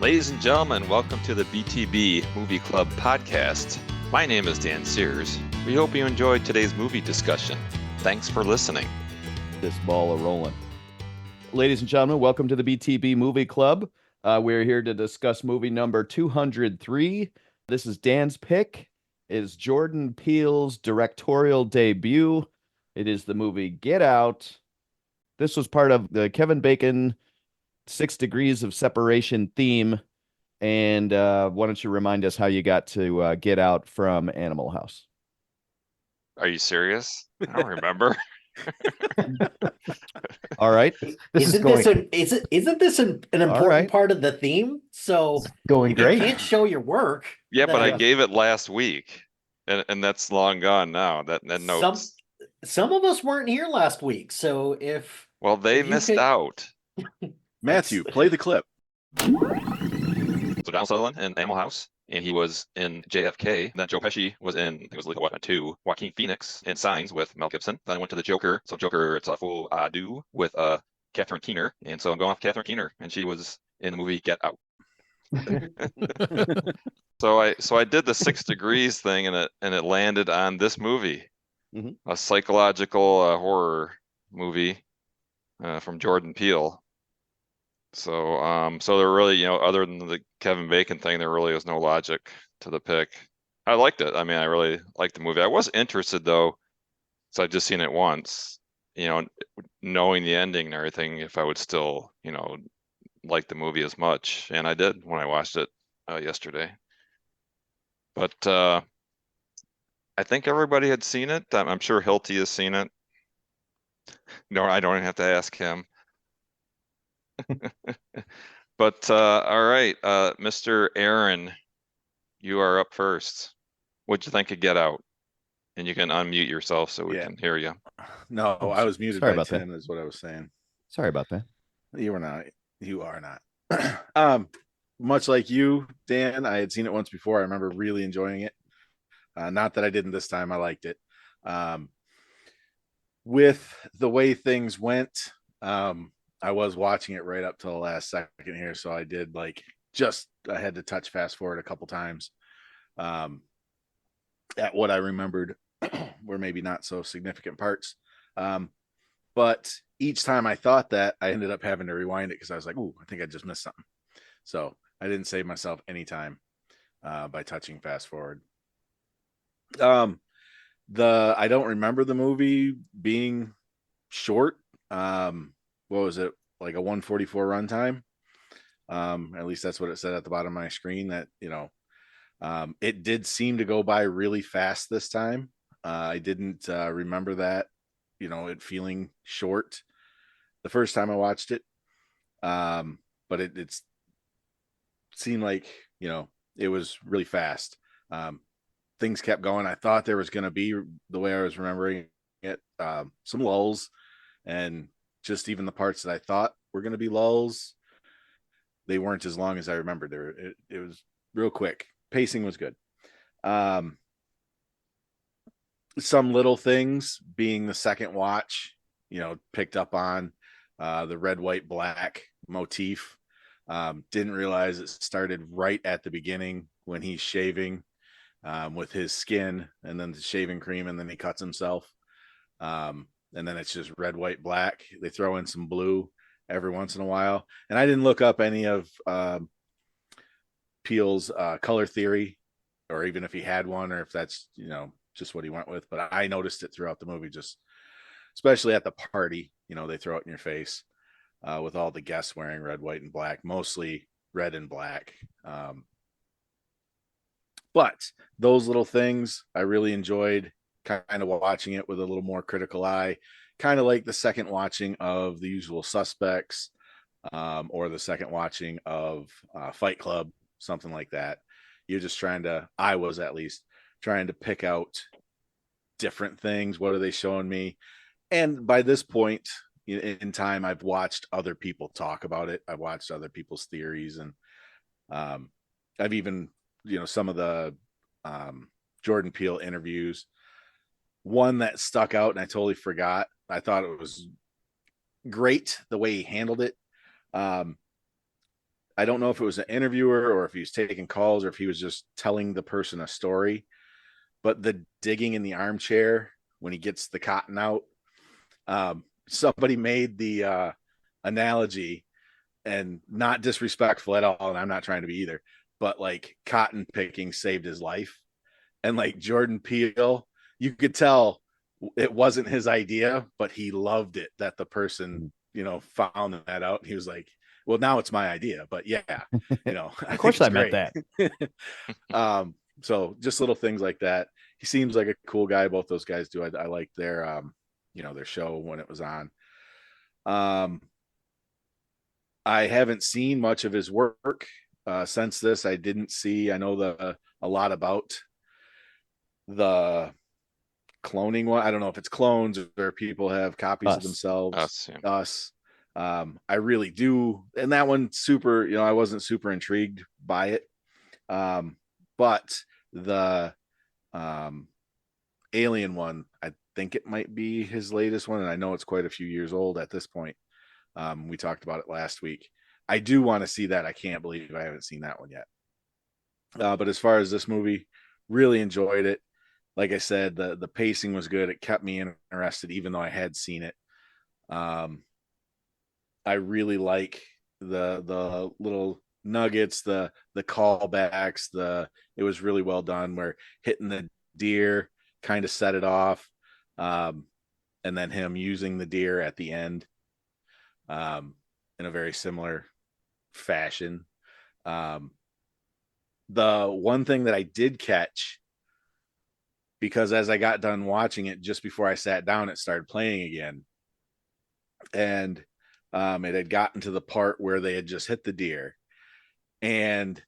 Ladies and gentlemen, welcome to the BTB Movie Club podcast. My name is Dan Sears. We hope you enjoyed today's movie discussion. Thanks for listening. This ball a-rolling. Ladies and gentlemen, welcome to the BTB Movie Club. We're here to discuss movie number 203. This is Dan's pick. It is Jordan Peele's directorial debut. It is the movie Get Out. This was part of the Kevin Bacon 6 Degrees of Separation theme. And why don't you remind us how you got to Get Out from Animal House? Are you serious? I don't remember. All right. Isn't this an important part of the theme? So going great. You can't show your work. Yeah, but I gave it last week, and that's long gone now. That notes. Some of us weren't here last week, so if they missed out. Matthew, play the clip. So Donald Sutherland in Animal House, and he was in JFK. Then Joe Pesci was in, I think it was Lethal Weapon 2. Joaquin Phoenix in Signs with Mel Gibson. Then I went to the Joker. So Joker, it's a full ado with Catherine Keener. And so I'm going off Catherine Keener, and she was in the movie Get Out. So I did the 6 Degrees thing, and it landed on this movie, a psychological horror movie from Jordan Peele. So there really, other than the Kevin Bacon thing, there really is no logic to the pick. I liked it. I mean, I really liked the movie. I was interested though, so I've just seen it once, knowing the ending and everything, if I would still, like the movie as much. And I did when I watched it yesterday. But I think everybody had seen it. I'm sure Hilty has seen it. No, I don't even have to ask him. But all right, Mr. Aaron, you are up first. What'd you think of Get Out? And you can unmute yourself so we can hear you. No, I was muted by Tim, is what I was saying. Sorry about that. You are not. Much like you, Dan, I had seen it once before. I remember really enjoying it. Not that I didn't this time. I liked it. With the way things went, I was watching it right up to the last second here, so I did I had to touch fast forward a couple times at what I remembered were maybe not so significant parts. But each time I thought that, I ended up having to rewind it because I was like, "Ooh, I think I just missed something." So I didn't save myself any time by touching fast forward. I don't remember the movie being short. What was it, like a 144 runtime? At least that's what it said at the bottom of my screen. That it did seem to go by really fast this time. I didn't remember that, it feeling short the first time I watched it. But it seemed like it was really fast. Things kept going. I thought there was going to be, the way I was remembering it, some lulls, and just even the parts that I thought were going to be lulls, they weren't as long as I remembered. It was real quick. Pacing was good. Some little things, being the second watch, picked up on the red, white, black motif. Didn't realize it started right at the beginning when he's shaving with his skin, and then the shaving cream, and then he cuts himself. And then it's just red, white, black. They throw in some blue every once in a while. And I didn't look up any of Peele's color theory, or even if he had one, or if that's, just what he went with. But I noticed it throughout the movie, just especially at the party. They throw it in your face with all the guests wearing red, white, and black, mostly red and black. But those little things I really enjoyed, kind of watching it with a little more critical eye, kind of like the second watching of The Usual Suspects, or the second watching of Fight Club, something like that. You're just I was at least trying to pick out different things. What are they showing me? And by this point in time, I've watched other people talk about it. I've watched other people's theories, and I've even, some of the Jordan Peele interviews. One that stuck out, and I totally forgot. I thought it was great the way he handled it. I don't know if it was an interviewer or if he was taking calls or if he was just telling the person a story, but the digging in the armchair when he gets the cotton out, somebody made the analogy, and not disrespectful at all, and I'm not trying to be either, but like cotton picking saved his life. And like Jordan Peele, you could tell it wasn't his idea, but he loved it that the person, found that out. He was like, well, now it's my idea, but yeah, of course I meant that. So just little things like that. He seems like a cool guy. Both those guys do. I like their, their show when it was on. I haven't seen much of his work since this. I know a lot about the cloning one. I don't know if it's clones or people have copies of themselves. Us. I really do. And that one super, I wasn't super intrigued by it. But the Alien one, I think it might be his latest one. And I know it's quite a few years old at this point. We talked about it last week. I do want to see that. I can't believe I haven't seen that one yet. But as far as this movie, really enjoyed it. Like I said, the pacing was good. It kept me interested, even though I had seen it. I really like the little nuggets, the callbacks. It was really well done. Where hitting the deer kind of set it off, and then him using the deer at the end, in a very similar fashion. The one thing that I did catch, because as I got done watching it, just before I sat down, it started playing again. And it had gotten to the part where they had just hit the deer. And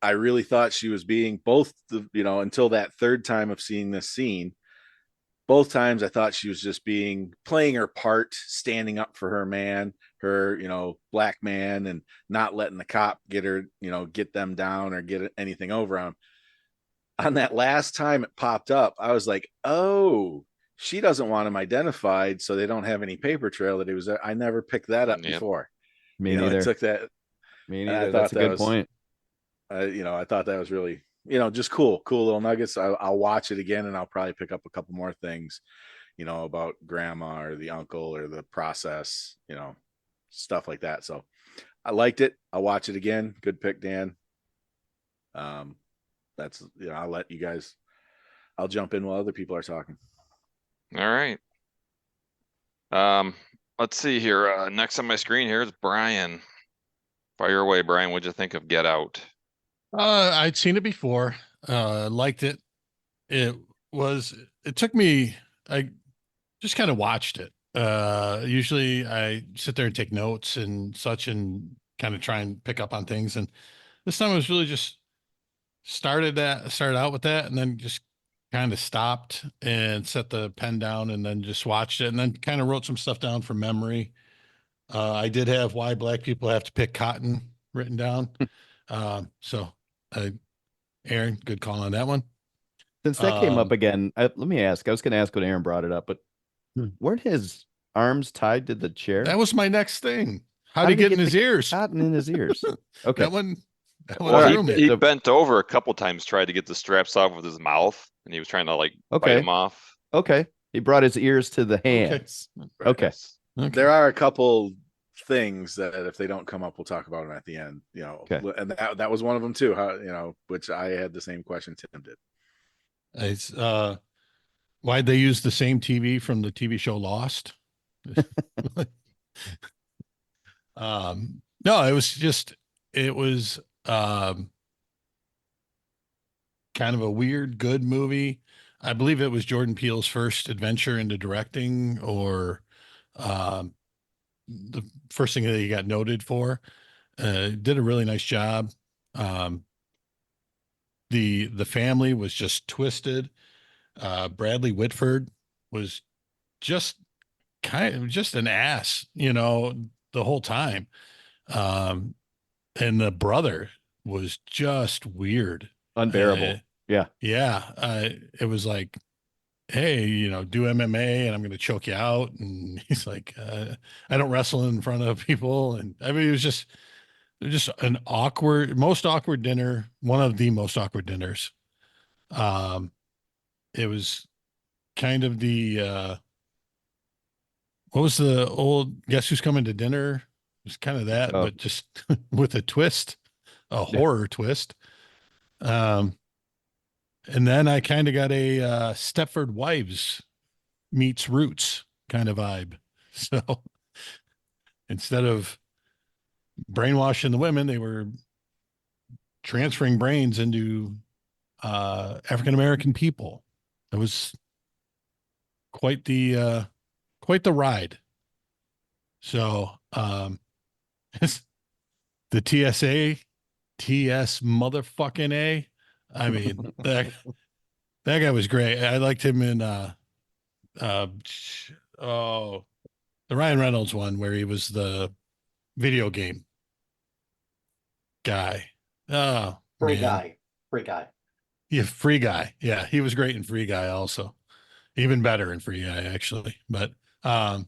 I really thought she was being until that third time of seeing this scene, both times I thought she was just playing her part, standing up for her man, her, black man, and not letting the cop get her, get them down or get anything over on him. On that last time it popped up, I was like, oh, she doesn't want him identified, so they don't have any paper trail that he was there. I never picked that up before. Me neither. I took that. Me neither. That's a good point. I thought that was really, just cool little nuggets. I'll watch it again, and I'll probably pick up a couple more things, about grandma or the uncle or the process, stuff like that. So I liked it. I'll watch it again. Good pick, Dan. That's, I'll let you guys, I'll jump in while other people are talking. All right. Let's see here. Next on my screen here is Brian. Fire away, Brian. What'd you think of Get Out? I'd seen it before. Liked it. It took me, I just kind of watched it. Usually I sit there and take notes and such and kind of try and pick up on things. And this time I was really just started out with that and then just kind of stopped and set the pen down and then just watched it and then kind of wrote some stuff down from memory. I did have Why Black People Have to Pick Cotton written down. Aaron, good call on that one. Since that came up again, let me ask. I was going to ask when Aaron brought it up, but weren't his arms tied to the chair? That was my next thing. How did he get in his ears? Cotton in his ears. Okay. He bent over a couple times, tried to get the straps off with his mouth, and he was trying to bite them off. Okay. He brought his ears to the hands. Okay. There are a couple things that if they don't come up, we'll talk about them at the end, Okay. And that was one of them too, which I had the same question Tim did. It's why'd they use the same TV from the TV show Lost? No, it was kind of a weird, good movie. I believe it was Jordan Peele's first adventure into directing, or the first thing that he got noted for. Did a really nice job. The family was just twisted. Bradley Whitford was just just an ass, the whole time. And the brother was just weird. Unbearable. Yeah. It was like, hey, do MMA and I'm going to choke you out. And he's like, I don't wrestle in front of people. And I mean, it just most awkward dinner, one of the most awkward dinners. It was kind of what was the old Guess Who's Coming to Dinner? It was kind of that, but just with a twist, a horror twist. And then I kind of got a Stepford Wives meets Roots kind of vibe. So instead of brainwashing the women, they were transferring brains into African American people. It was quite the ride. So the TS motherfucking A. I mean that guy was great. I liked him in the Ryan Reynolds one where he was the video game guy. Oh, Free man. guy. Yeah, Free Guy. Yeah, he was great in Free Guy also. Even better in Free Guy, actually. But no,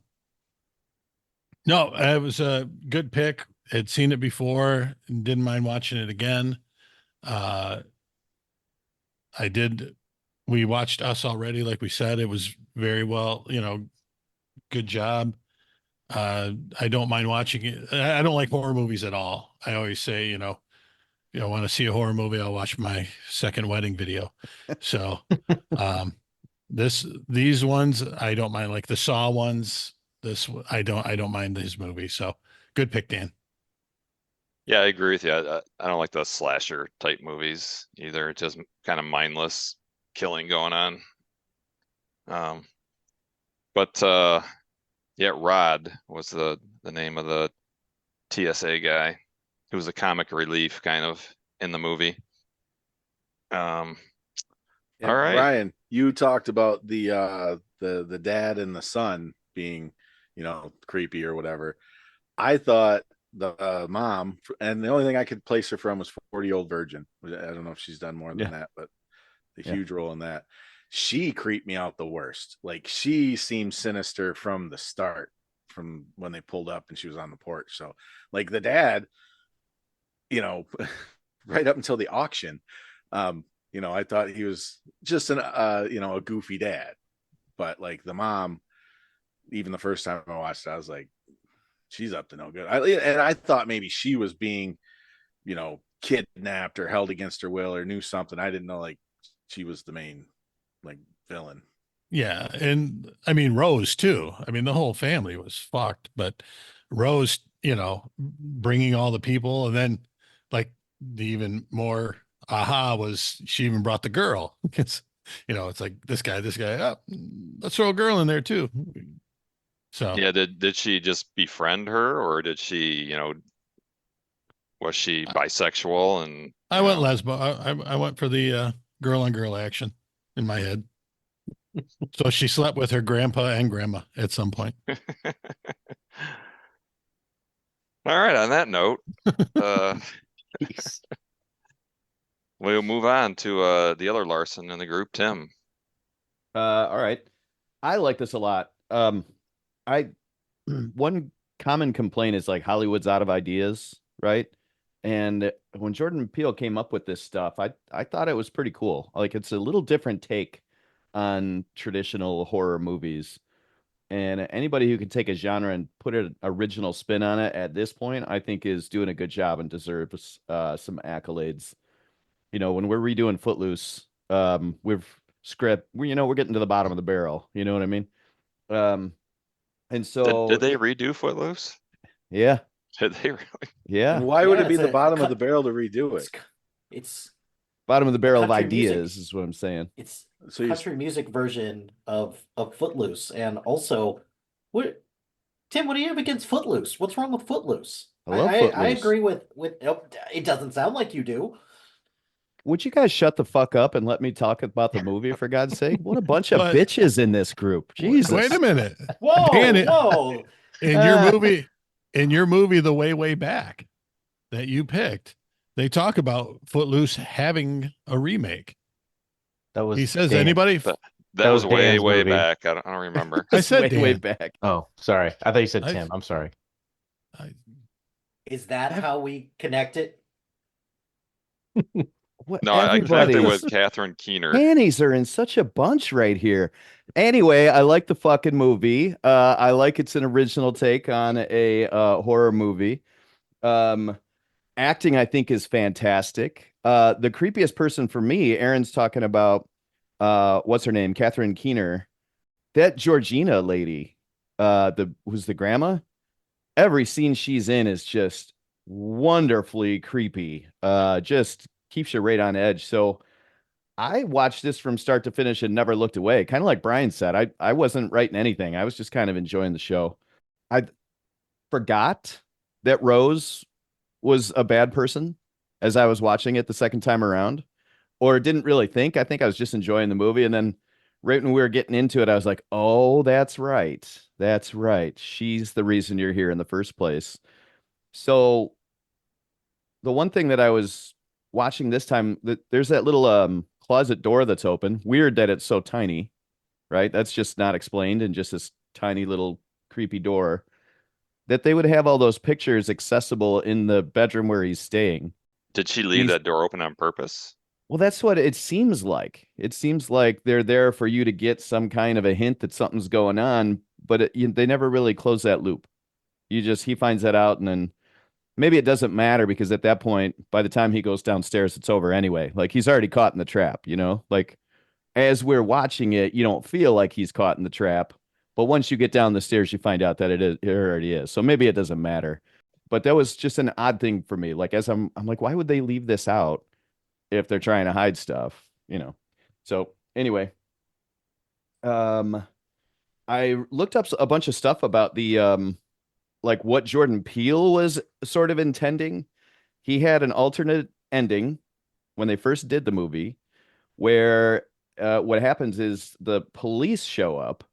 it was a good pick. Had seen it before and didn't mind watching it again. I did. We watched Us already, like we said. It was very well, good job. I don't mind watching it. I don't like horror movies at all. I always say, want to see a horror movie, I'll watch my second wedding video. So, these ones I don't mind, like the Saw ones. I don't mind these movies. So good pick, Dan. Yeah, I agree with you. I don't like the slasher type movies either. It's just kind of mindless killing going on. But yeah, Rod was the name of the TSA guy who was the comic relief kind of in the movie. All right. Brian, you talked about the dad and the son being, creepy or whatever. I thought the mom, and the only thing I could place her from was 40-Year-Old Virgin. I don't know if she's done more than that, but the huge role in that. She creeped me out the worst. Like, she seemed sinister from the start, from when they pulled up and she was on the porch. So, like, the dad, right up until the auction, I thought he was just a goofy dad. But like the mom, even the first time I watched it, I was like, she's up to no good. And I thought maybe she was being, kidnapped or held against her will or knew something. I didn't know like she was the main villain. Yeah, and I mean Rose too. I mean the whole family was fucked, but Rose, bringing all the people, and then like the even more aha was she even brought the girl. It's it's like this guy, oh, let's throw a girl in there too. So yeah, did she just befriend her, or did she, was she bisexual? And I went lesbo. I went for the girl on girl action in my head. So she slept with her grandpa and grandma at some point. All right, on that note, we'll move on to the other Larson in the group, Tim. All right. I like this a lot. One common complaint is like Hollywood's out of ideas, right? And when Jordan Peele came up with this stuff, I thought it was pretty cool. Like, it's a little different take on traditional horror movies. And anybody who can take a genre and put an original spin on it at this point, I think is doing a good job and deserves some accolades. When we're redoing Footloose, we're getting to the bottom of the barrel. You know what I mean? And so did they redo Footloose? Yeah. Did they really? Yeah. And why would it be the bottom of the barrel to redo it? It's bottom of the barrel of ideas music. is what I'm saying. It's country music version of Footloose. And also, Tim, what do you have against Footloose? What's wrong with Footloose? I love Footloose. I agree with it doesn't sound like you do. Would you guys shut the fuck up and let me talk about the movie, for God's sake? What a bunch of bitches in this group. Jesus. Wait a minute. Whoa, Dan, whoa. In your movie, The Way Back that you picked, they talk about Footloose having a remake. He says, Dan. anybody? That was way movie. back. I don't remember. I said way back. Oh, sorry. I thought you said Tim. I'm sorry. Is that how we connect it? What No, I connected with everybody's Catherine Keener. panties are in such a bunch right here. Anyway, I like the fucking movie. I like it's an original take on a horror movie. Um, Acting, I think, is fantastic. The creepiest person for me, Aaron's talking about what's her name? Catherine Keener. That Georgina lady, the who's the grandma. Every scene she's in is just wonderfully creepy. Just keeps you right on edge. So I watched this from start to finish and never looked away. Kind of like Brian said, I wasn't writing anything. I was just kind of enjoying the show. I forgot that Rose was a bad person as I was watching it the second time around, or didn't really think. I think I was just enjoying the movie. And then right when we were getting into it, I was like, oh, that's right. That's right. She's the reason you're here in the first place. So the one thing that I was watching this time, that there's that little closet door that's open. Weird that it's so tiny, right? That's just not explained, and just this tiny little creepy door. That they would have all those pictures accessible in the bedroom where he's staying. Did she leave that door open on purpose? Well, that's what it seems like. It seems like they're there for you to get some kind of a hint that something's going on, but they never really close that loop. He finds that out, and then maybe it doesn't matter because at that point, by the time he goes downstairs, it's over anyway. Like he's already caught in the trap, you know? Like as we're watching it, you don't feel like he's caught in the trap. But once you get down the stairs, you find out that it already is. So maybe it doesn't matter. But that was just an odd thing for me. Like as I'm like, why would they leave this out if they're trying to hide stuff, you know? So anyway, I looked up a bunch of stuff about the like what Jordan Peele was sort of intending. He had an alternate ending when they first did the movie where what happens is the police show up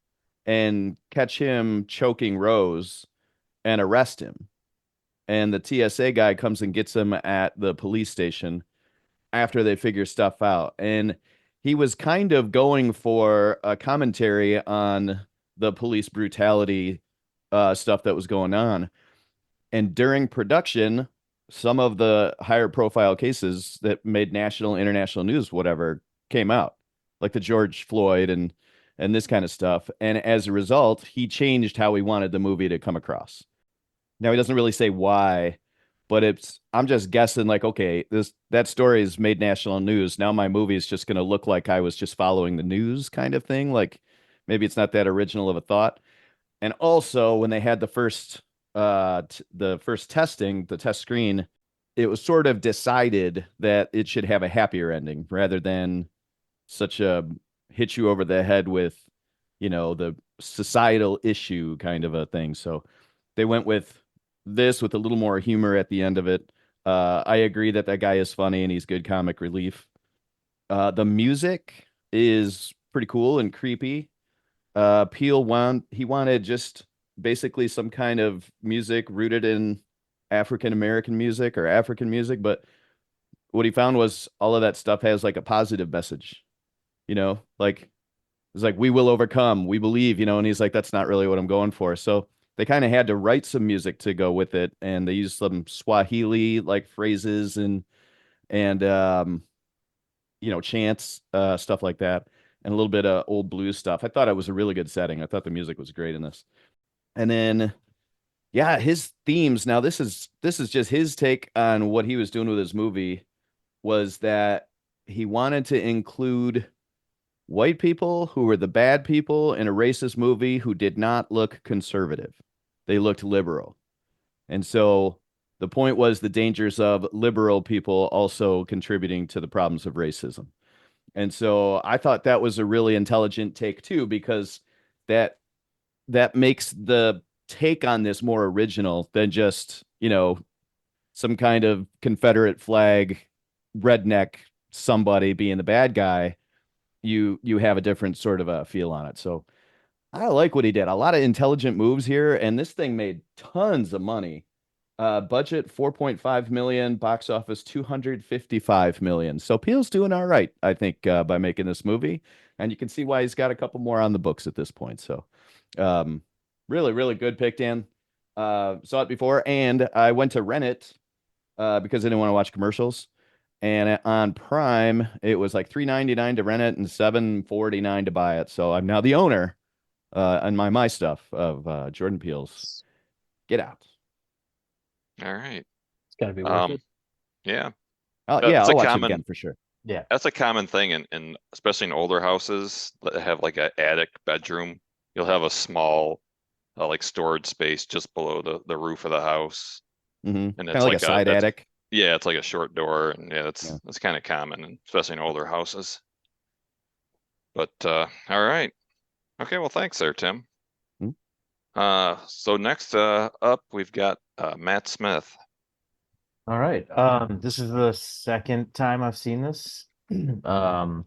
and catch him choking Rose and arrest him. And the TSA guy comes and gets him at the police station after they figure stuff out. And he was kind of going for a commentary on the police brutality stuff that was going on. And during production, some of the higher profile cases that made national, international news, whatever, came out, like the George Floyd and this kind of stuff. And as a result, he changed how he wanted the movie to come across. Now he doesn't really say why, but I'm just guessing like, okay, that story is made national news. Now my movie is just going to look like I was just following the news kind of thing. Like maybe it's not that original of a thought. And also when they had the first testing, the test screen, it was sort of decided that it should have a happier ending rather than such a hit you over the head with, the societal issue kind of a thing. So they went with this with a little more humor at the end of it. I agree that guy is funny and he's good comic relief. The music is pretty cool and creepy. Peele wanted just basically some kind of music rooted in African American music or African music, but what he found was all of that stuff has like a positive message, like it's like we will overcome, we believe, and he's like, that's not really what I'm going for. So they kind of had to write some music to go with it, and they used some Swahili like phrases and chants, stuff like that, and a little bit of old blues stuff. I thought it was a really good setting. I thought the music was great in this. And then yeah, his themes. Now this is just his take on what he was doing with his movie, was that he wanted to include white people who were the bad people in a racist movie who did not look conservative. They looked liberal. And so the point was the dangers of liberal people also contributing to the problems of racism. And so I thought that was a really intelligent take too, because that makes the take on this more original than just, some kind of Confederate flag redneck somebody being the bad guy. You have a different sort of a feel on it. So I like what he did. A lot of intelligent moves here, and this thing made tons of money. Budget 4.5 million, box office 255 million. So Peele's doing all right, I think, by making this movie, and you can see why he's got a couple more on the books at this point. So, really, really good pick, Dan. Saw it before, and I went to rent it because I didn't want to watch commercials. And on Prime, it was like $3.99 to rent it and $7.49 to buy it. So I'm now the owner on my stuff of Jordan Peele's Get Out. All right. It's gotta be worth it. Yeah. Yeah, It's I'll a watch it common again for sure. Yeah. That's a common thing in especially in older houses that have like an attic bedroom. You'll have a small like storage space just below the roof of the house, and Kind it's of like a like side attic. yeah, it's like a short door, and yeah, Yeah. that's kind of common, and especially in older houses. But all right, okay, well, thanks there, Tim. Hmm. So next up we've got Matt Smith. All right. This is the second time I've seen this. Um,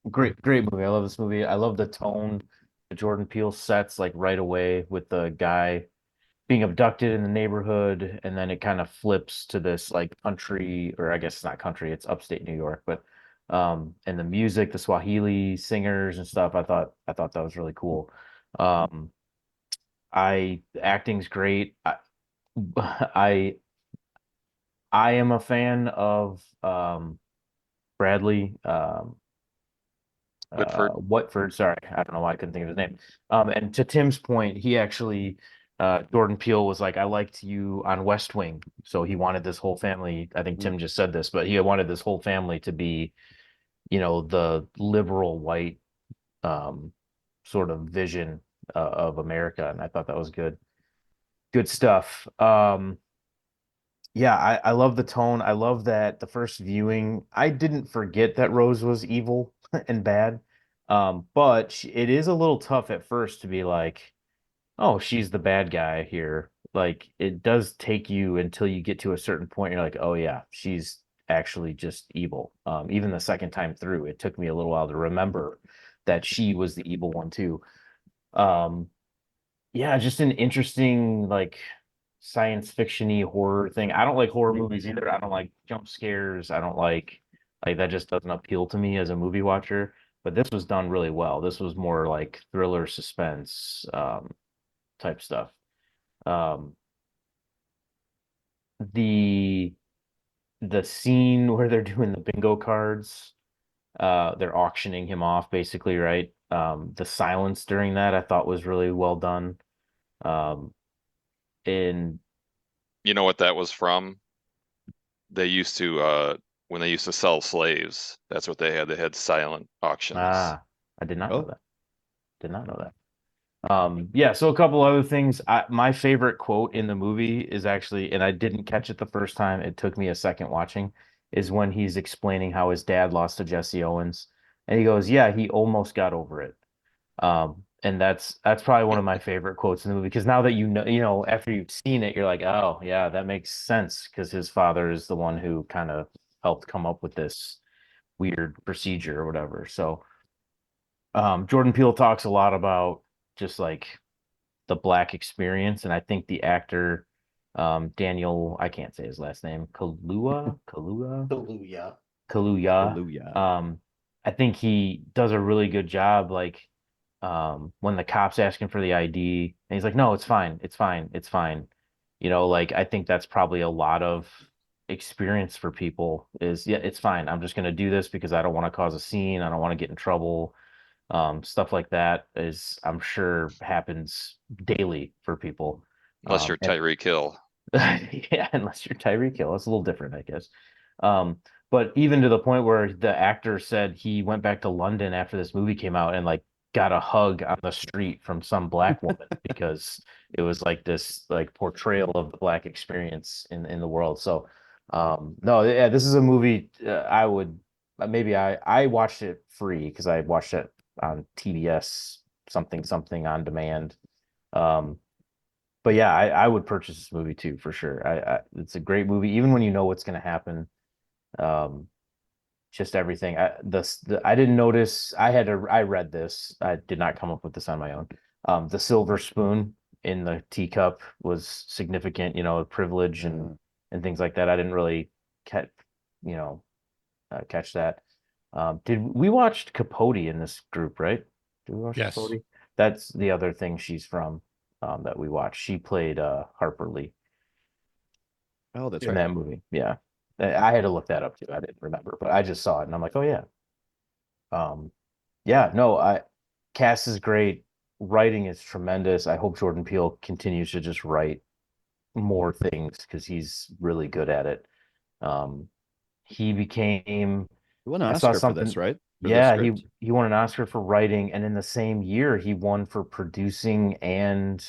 great movie. I love this movie. I love the tone that Jordan Peele sets like right away with the guy being abducted in the neighborhood, and then it kind of flips to this like country, or I guess it's not country, it's upstate New York, but and the music, the Swahili singers and stuff, I thought that was really cool. Um, acting's great. I I am a fan of Bradley Whitford. Whitford. Sorry, I don't know why I couldn't think of his name. And to Tim's point, he actually Jordan Peele was like, I liked you on West Wing. So he wanted this whole family. I think Tim just said this, but he wanted this whole family to be, the liberal white sort of vision of America. And I thought that was good. Good stuff. Yeah, I love the tone. I love that the first viewing, I didn't forget that Rose was evil and bad. But it is a little tough at first to be like, oh, she's the bad guy here. Like it does take you until you get to a certain point. You're like, oh yeah, she's actually just evil. Even the second time through, it took me a little while to remember that she was the evil one too. Um, yeah, just an interesting like science fiction-y horror thing. I don't like horror movies either. I don't like jump scares. I don't like that just doesn't appeal to me as a movie watcher. But this was done really well. This was more like thriller suspense type stuff. Um the the scene where they're doing the bingo cards, they're auctioning him off basically, right? The silence during that I thought was really well done. Um and You know what that was from? They used to when they used to sell slaves, that's what they had. They had silent auctions. I did not know Oh, that. Did not know that. Yeah, so a couple other things. My favorite quote in the movie is actually, and I didn't catch it the first time, it took me a second watching, is when he's explaining how his dad lost to Jesse Owens. And he goes, yeah, he almost got over it. And that's probably one of my favorite quotes in the movie because now that after you've seen it, you're like, oh yeah, that makes sense because his father is the one who kind of helped come up with this weird procedure or whatever. So Jordan Peele talks a lot about just like the black experience, and I think the actor Daniel, I can't say his last name, Hallelujah. Kaluuya. hallelujah. I think he does a really good job, like when the cop's asking for the ID, and he's like, no, it's fine, it's fine, it's fine. Like I think that's probably a lot of experience for people is, yeah, it's fine. I'm just gonna do this because I don't want to cause a scene. I don't want to get in trouble. Stuff like that is, I'm sure, happens daily for people. Unless you're And Tyreek Hill. yeah, unless you're Tyreek Hill, it's a little different, I guess. But even to the point where the actor said he went back to London after this movie came out and like got a hug on the street from some black woman because it was like this like portrayal of the black experience in the world. So no, yeah, this is a movie I would maybe I watched it free because I watched it on TBS something on demand. Um, but yeah, I would purchase this movie too for sure. It's a great movie, even when you know what's going to happen. Um, just everything. I didn't notice. I read this. I did not come up with this on my own. The silver spoon in the teacup was significant. Privilege and things like that. I didn't really catch you know catch that. Did we watched Capote in this group, right? Did we watch Yes. Capote? That's the other thing she's from. that we watched. She played Harper Lee Oh, that's in right. that movie. Yeah. I had to look that up too. I didn't remember, but I just saw it and I'm like, oh yeah. Yeah, no, cast is great. Writing is tremendous. I hope Jordan Peele continues to just write more things because he's really good at it. Um, he became You won an I saw Oscar for this, something. right? For the Yeah, script. he won an Oscar for writing, and in the same year he won for producing and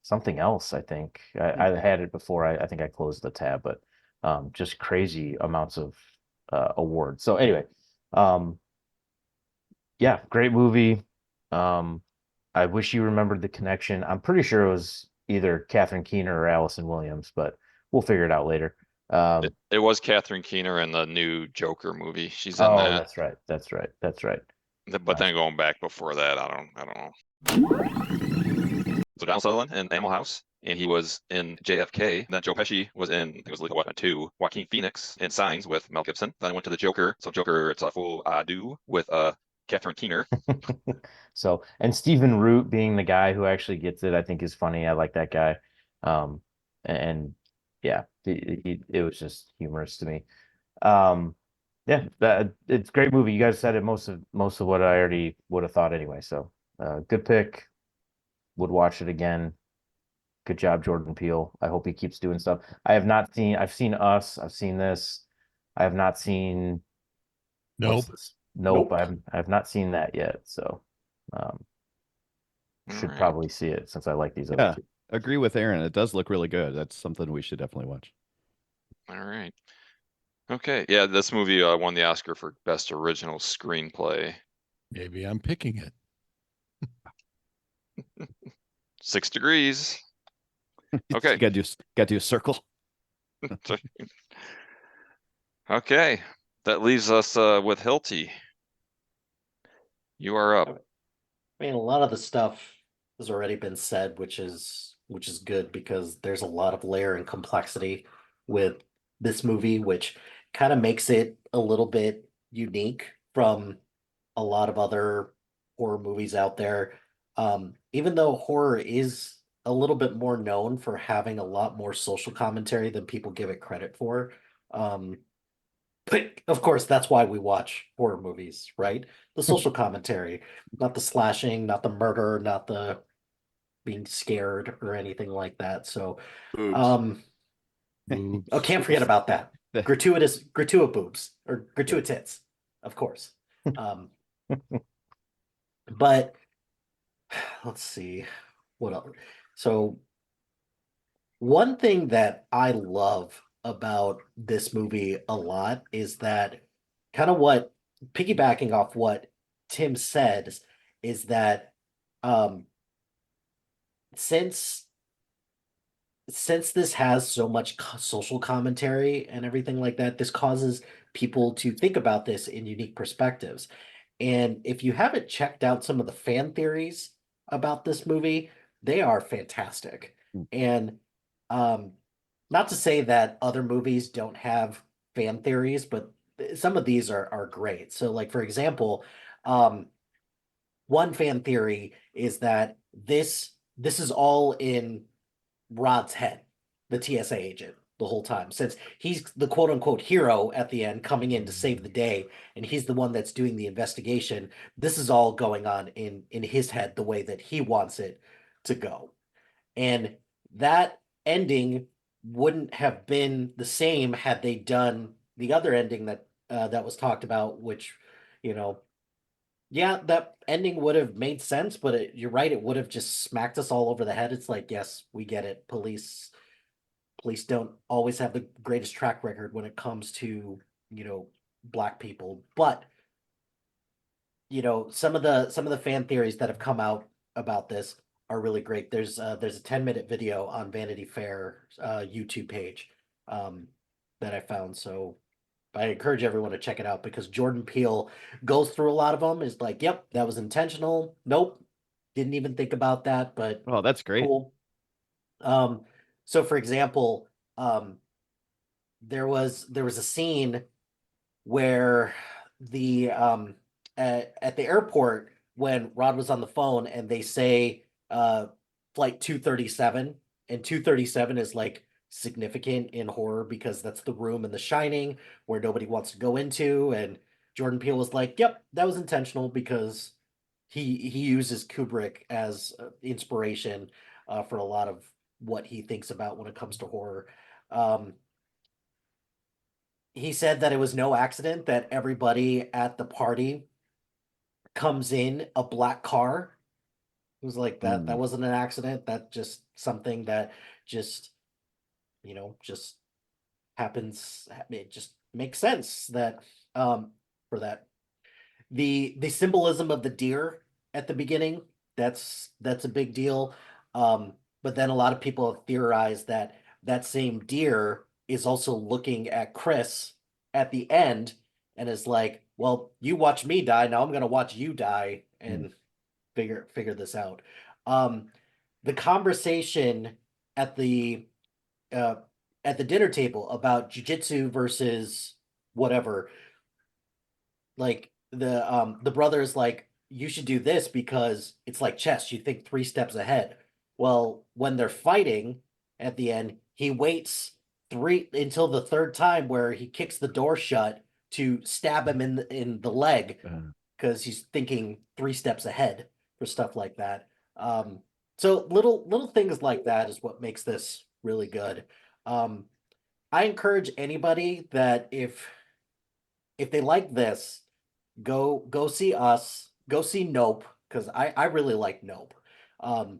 something else. I think I had it before. I think I closed the tab, but just crazy amounts of awards. So anyway, um, yeah, great movie. Um, I wish you remembered the connection. I'm pretty sure it was either Catherine Keener or Allison Williams, but we'll figure it out later. It was Catherine Keener in the new Joker movie. She's in Oh, that. that's right. That's right. That's right. But then going back before that, I don't know. So Donald Sutherland in Animal House, and he was in JFK. Then Joe Pesci was in, I think it was Lethal Weapon 2. Joaquin Phoenix in Signs with Mel Gibson. Then I went to the Joker. So Joker, it's a full ado with Catherine Keener. So, and Stephen Root being the guy who actually gets it, I think is funny. I like that guy. And yeah, it was just humorous to me. Yeah, it's a great movie. You guys said it most of what I already would have thought anyway. So, good pick. Would watch it again. Good job, Jordan Peele. I hope he keeps doing stuff. I've seen Us. I've seen this. I have not seen what's Nope. this? Nope. I've not seen that yet. So, um, should All right. probably see it since I like these other Yeah, two. agree with Aaron. It does look really good. That's something we should definitely watch. All right. Okay. Yeah, this movie won the Oscar for Best Original Screenplay. Maybe I'm picking it. 6 Degrees. Okay. You gotta do a circle. Okay. That leaves us with Hilty. You are up. I mean, a lot of the stuff has already been said, which is good because there's a lot of layer and complexity with this movie, which kind of makes it a little bit unique from a lot of other horror movies out there. Even though horror is a little bit more known for having a lot more social commentary than people give it credit for. Um, but of course, that's why we watch horror movies, right? The social commentary, not the slashing, not the murder, not the being scared or anything like that. So, Boobs. oh, can't forget about that. Gratuitous boobs or gratuitous tits, of course. But let's see what else. So, one thing that I love about this movie a lot is that kind of what piggybacking off what Tim said is that um since this has so much social commentary and everything like that, this causes people to think about this in unique perspectives. And if you haven't checked out some of the fan theories about this movie, they are fantastic. And um, not to say that other movies don't have fan theories, but some of these are great. So, like for example, um, one fan theory is that this is all in Rod's head, the TSA agent, the whole time, since he's the quote unquote hero at the end coming in to save the day, and he's the one that's doing the investigation. This is all going on in his head the way that he wants it to go. And that ending wouldn't have been the same had they done the other ending that was talked about, which, you know, yeah, that ending would have made sense, but you're right, it would have just smacked us all over the head. It's like, yes, we get it. Police don't always have the greatest track record when it comes to, black people. But, some of the fan theories that have come out about this are really great. There's a 10-minute video on Vanity Fair YouTube page that I found. So I encourage everyone to check it out because Jordan Peele goes through a lot of them. Is like, yep, that was intentional. Nope, didn't even think about that, but Oh, that's great. cool. Um, so for example, there was a scene where the at the airport when Rod was on the phone and they say Flight 237, and 237 is like significant in horror because that's the room in The Shining where nobody wants to go into. And Jordan Peele was like, "Yep, that was intentional because he uses Kubrick as inspiration for a lot of what he thinks about when it comes to horror." Um, he said that it was no accident that everybody at the party comes in a black car. It was like that wasn't an accident. That just something that just, just happens. It just makes sense that for that. The symbolism of the deer at the beginning, that's a big deal. But then a lot of people have theorized that that same deer is also looking at Chris at the end and is like, well, you watch me die, now I'm gonna watch you die and figure this out. Um, the conversation at the uh, at the dinner table about jujitsu versus whatever, like the brother is like, you should do this because it's like chess, you think 3 steps ahead. Well, when they're fighting at the end, he waits three until the third time where he kicks the door shut to stab him in the leg because he's thinking 3 steps ahead for stuff like that. So little things like that is what makes this really good. um I encourage anybody that if they like this, go see Us, go see Nope, because I really like Nope. Um,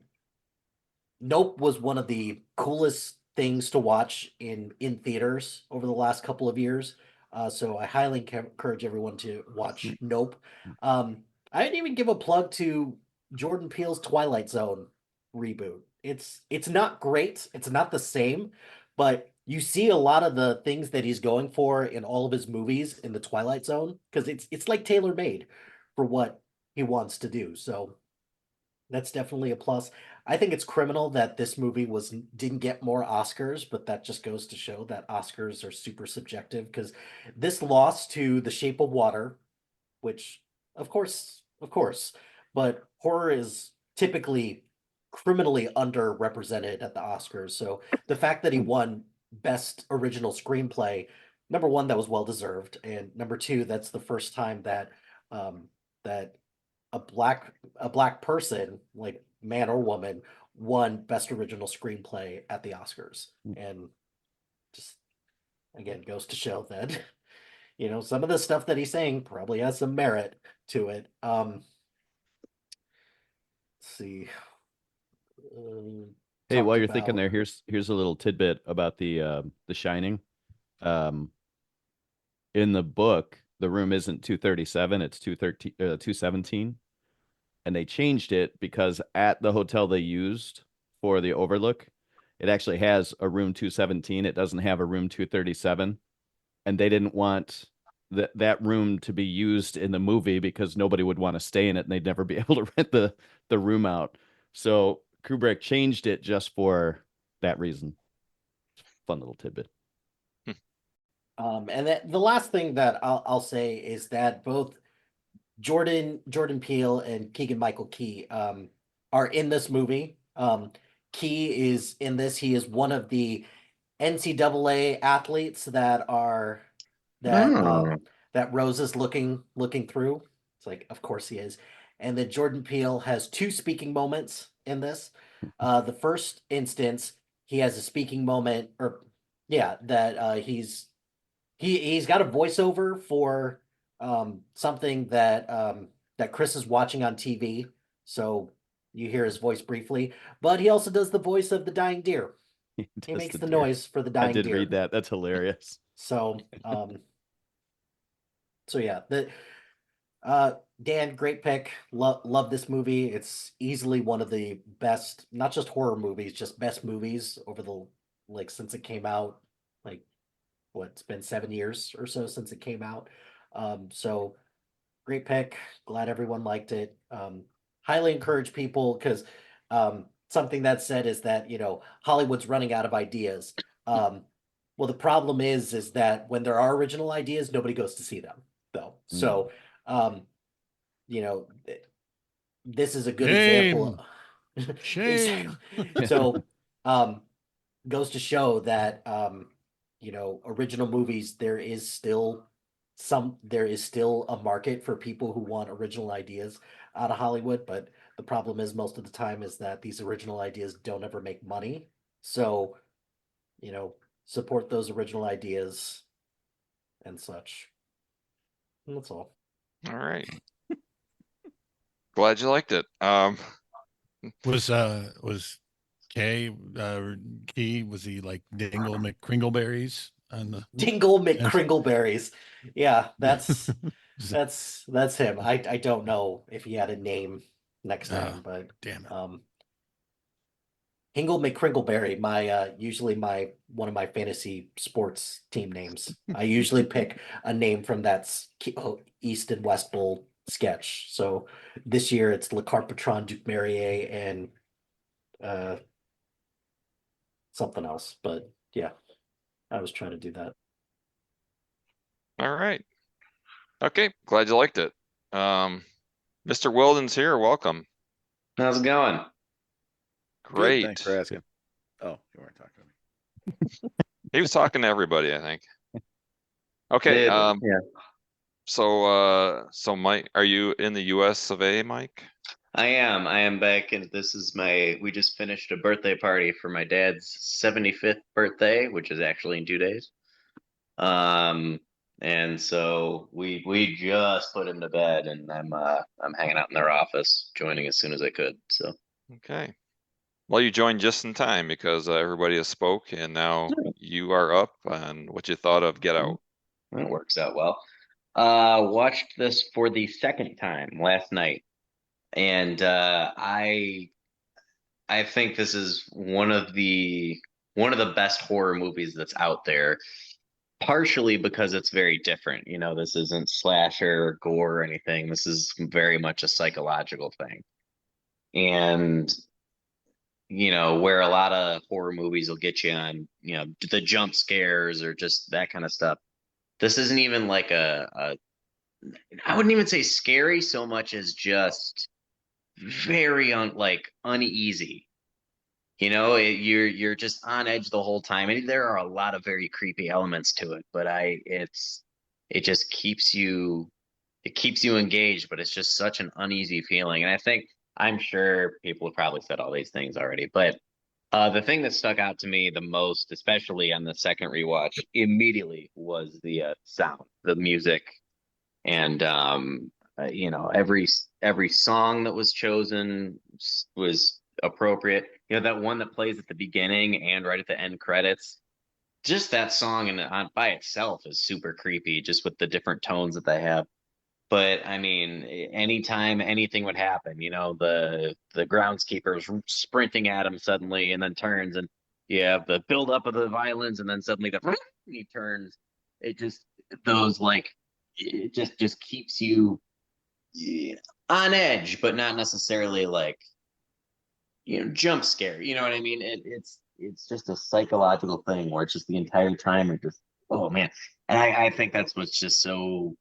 Nope was one of the coolest things to watch in theaters over the last couple of years. So I highly encourage everyone to watch Nope. I didn't even give a plug to Jordan Peele's Twilight Zone reboot. It's not great. It's not the same, but you see a lot of the things that he's going for in all of his movies in the Twilight Zone because it's like tailor made for what he wants to do. So that's definitely a plus. I think it's criminal that this movie didn't get more Oscars, but that just goes to show that Oscars are super subjective because this lost to The Shape of Water, which of course, but horror is typically criminally underrepresented at the Oscars. So the fact that he won Best Original Screenplay, number one, that was well deserved, and number two, that's the first time that that a black person, like man or woman, won Best Original Screenplay at the Oscars, and just again goes to show that some of the stuff that he's saying probably has some merit to it. Let's see. Hey, while Talked you're thinking about there, here's a little tidbit about the Shining. Um, in the book, the room isn't 237, it's 213, 217, and they changed it because at the hotel they used for the Overlook, it actually has a room 217. It doesn't have a room 237, and they didn't want that room to be used in the movie because nobody would want to stay in it and they'd never be able to rent the room out. So Kubrick changed it just for that reason. Fun little tidbit. and the last thing that I'll say is that both Jordan Peele and Keegan Michael Key are in this movie. Key is in this. He is one of the NCAA athletes that that Rose is looking through. It's like, of course he is. And then Jordan Peele has two speaking moments in this. The first instance, he has a speaking moment, or yeah, that he's got a voiceover for something that Chris is watching on TV. So you hear his voice briefly, but he also does the voice of the dying deer. He makes the deer. noise for the I dying did deer. read that. That's hilarious. So yeah, Dan, great pick. Love this movie. It's easily one of the best, not just horror movies, just best movies over the since it came out. Like it's been 7 years or so since it came out. So great pick. Glad everyone liked it. Highly encourage people because something that's said is that Hollywood's running out of ideas. Well, the problem is that when there are original ideas, nobody goes to see them though. So, you know, this is a good Name example. Shame. So, goes to show that original movies, there is still a market for people who want original ideas out of Hollywood, but the problem is most of the time is that these original ideas don't ever make money. So, support those original ideas and such. And that's all. All right. Glad you liked it. Was Kay Key, was he like Dingle McCringleberries on the Dingle McCringleberries. Yeah, that's him. I don't know if he had a name next to him, but damn it. Hingle McCringleberry, usually one of my fantasy sports team names. I usually pick a name from that East and West Bowl sketch. So this year it's Le Carpatron Duc Merrier and something else. But yeah, I was trying to do that. All right. Okay, glad you liked it. Mr. Weldon's here. Welcome. How's it going? Good, Great. thanks for asking. Oh, you weren't talking to me. He was talking to everybody, I think. Okay. Yeah. So Mike, are you in the US of A, Mike? I am back, and we just finished a birthday party for my dad's 75th birthday, which is actually in 2 days. And so we just put him to bed, and I'm hanging out in their office, joining as soon as I could. So Okay. Well, you joined just in time because everybody has spoke, and now you are up on what you thought of Get Out. it works out well. Watched this for the second time last night, and I think this is one of the best horror movies that's out there. Partially because it's very different. This isn't slasher or gore or anything. This is very much a psychological thing. And where a lot of horror movies will get you on, the jump scares or just that kind of stuff. This isn't even like I wouldn't even say scary so much as just very uneasy. You're just on edge the whole time, and there are a lot of very creepy elements to it. But it just keeps you engaged. But it's just such an uneasy feeling, and I'm sure people have probably said all these things already, but the thing that stuck out to me the most, especially on the second rewatch, immediately was the sound, the music, and every song that was chosen was appropriate. That one that plays at the beginning and right at the end credits, just that song by itself is super creepy, just with the different tones that they have. But I mean, anytime anything would happen, the groundskeeper's sprinting at him suddenly and then turns, and you have the buildup of the violins, and then suddenly he turns. It just it just keeps you on edge, but not necessarily jump scare. You know what I mean? It's just a psychological thing where it's just the entire time you're just, oh man. And I think that's what's just so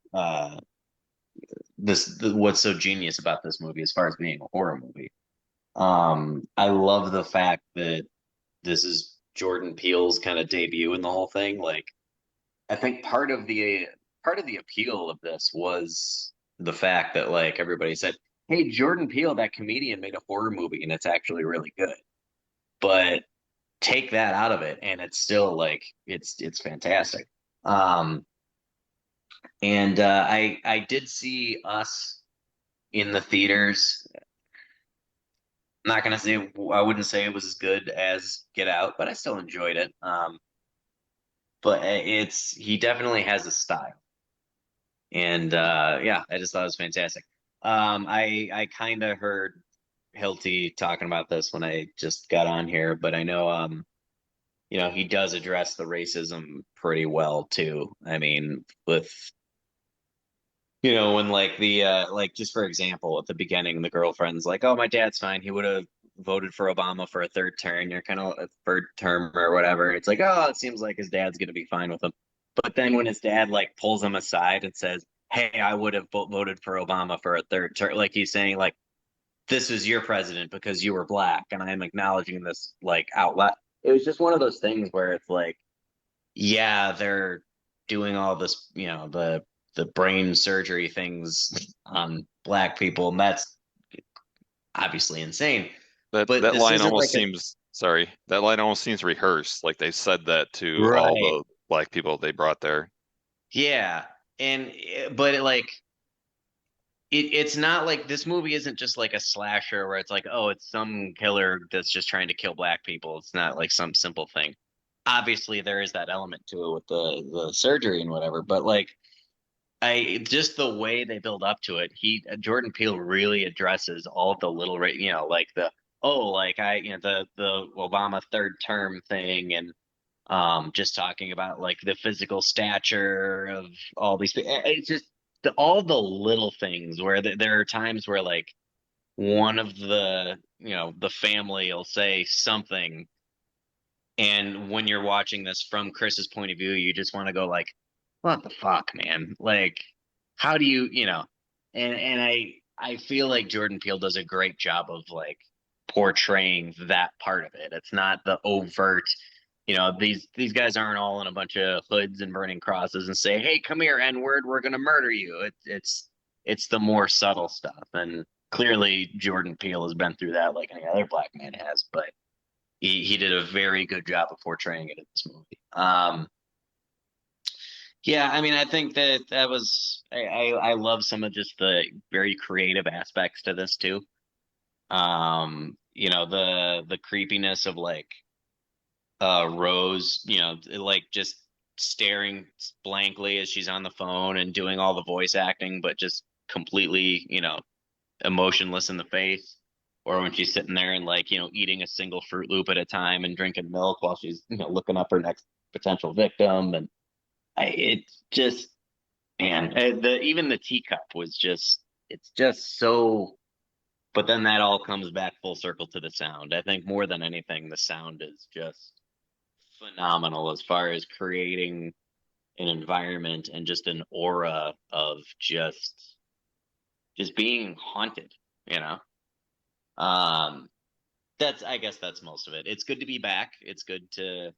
what's so genius about this movie as far as being a horror movie. I love the fact that this is Jordan Peele's kind of debut in the whole thing. I think part of the appeal of this was the fact that everybody said, hey, Jordan Peele, that comedian, made a horror movie and it's actually really good. But take that out of it and it's still it's fantastic. And I did see Us in the theaters. Not gonna say I wouldn't say it was as good as Get Out, but I still enjoyed it. But he definitely has a style, and yeah, I just thought it was fantastic. I kind of heard Hilty talking about this when I just got on here, but I know he does address the racism pretty well too. I mean, with when just for example, at the beginning, the girlfriend's like, "Oh, my dad's fine. He would have voted for Obama for a third term. You're kind of a third term or whatever." It's like, oh, it seems like his dad's gonna be fine with him. But then when his dad pulls him aside and says, "Hey, I would have voted for Obama for a third term," he's saying this is your president because you were black, and I'm acknowledging this like out loud. It was just one of those things where it's like, yeah, they're doing all this, the brain surgery things on black people, and that's obviously insane. That But that this line isn't almost like a seems sorry. That line almost seems rehearsed. Like they said that to all right. the black people they brought there. Yeah. And but it's not like this movie isn't just like a slasher where it's like, oh, it's some killer that's just trying to kill black people. It's not like some simple thing. Obviously, there is that element to it with the surgery and whatever, but like I just the way they build up to it, Jordan Peele really addresses all the little, like the Obama third term thing, and just talking about like the physical stature of all these things. It's just all the little things where there are times where like one of the family will say something, and when you're watching this from Chris's point of view, you just want to go like, what the fuck, man? Like, how do you? And I feel like Jordan Peele does a great job of like portraying that part of it. It's not the overt, these guys aren't all in a bunch of hoods and burning crosses and say, hey, come here, N-word, we're gonna murder you. It's the more subtle stuff. And clearly Jordan Peele has been through that like any other black man has, but he did a very good job of portraying it in this movie. Yeah, I mean, I think that was I love some of just the very creative aspects to this too. The creepiness of like Rose, like just staring blankly as she's on the phone and doing all the voice acting, but just completely, emotionless in the face. Or when she's sitting there and like, eating a single Fruit Loop at a time and drinking milk while she's, looking up her next potential victim. And it's just, man, even the teacup was it's just so, but then that all comes back full circle to the sound. I think more than anything, the sound is just phenomenal as far as creating an environment and just an aura of just being haunted, you know. I guess that's most of it. It's good to be back. It's good to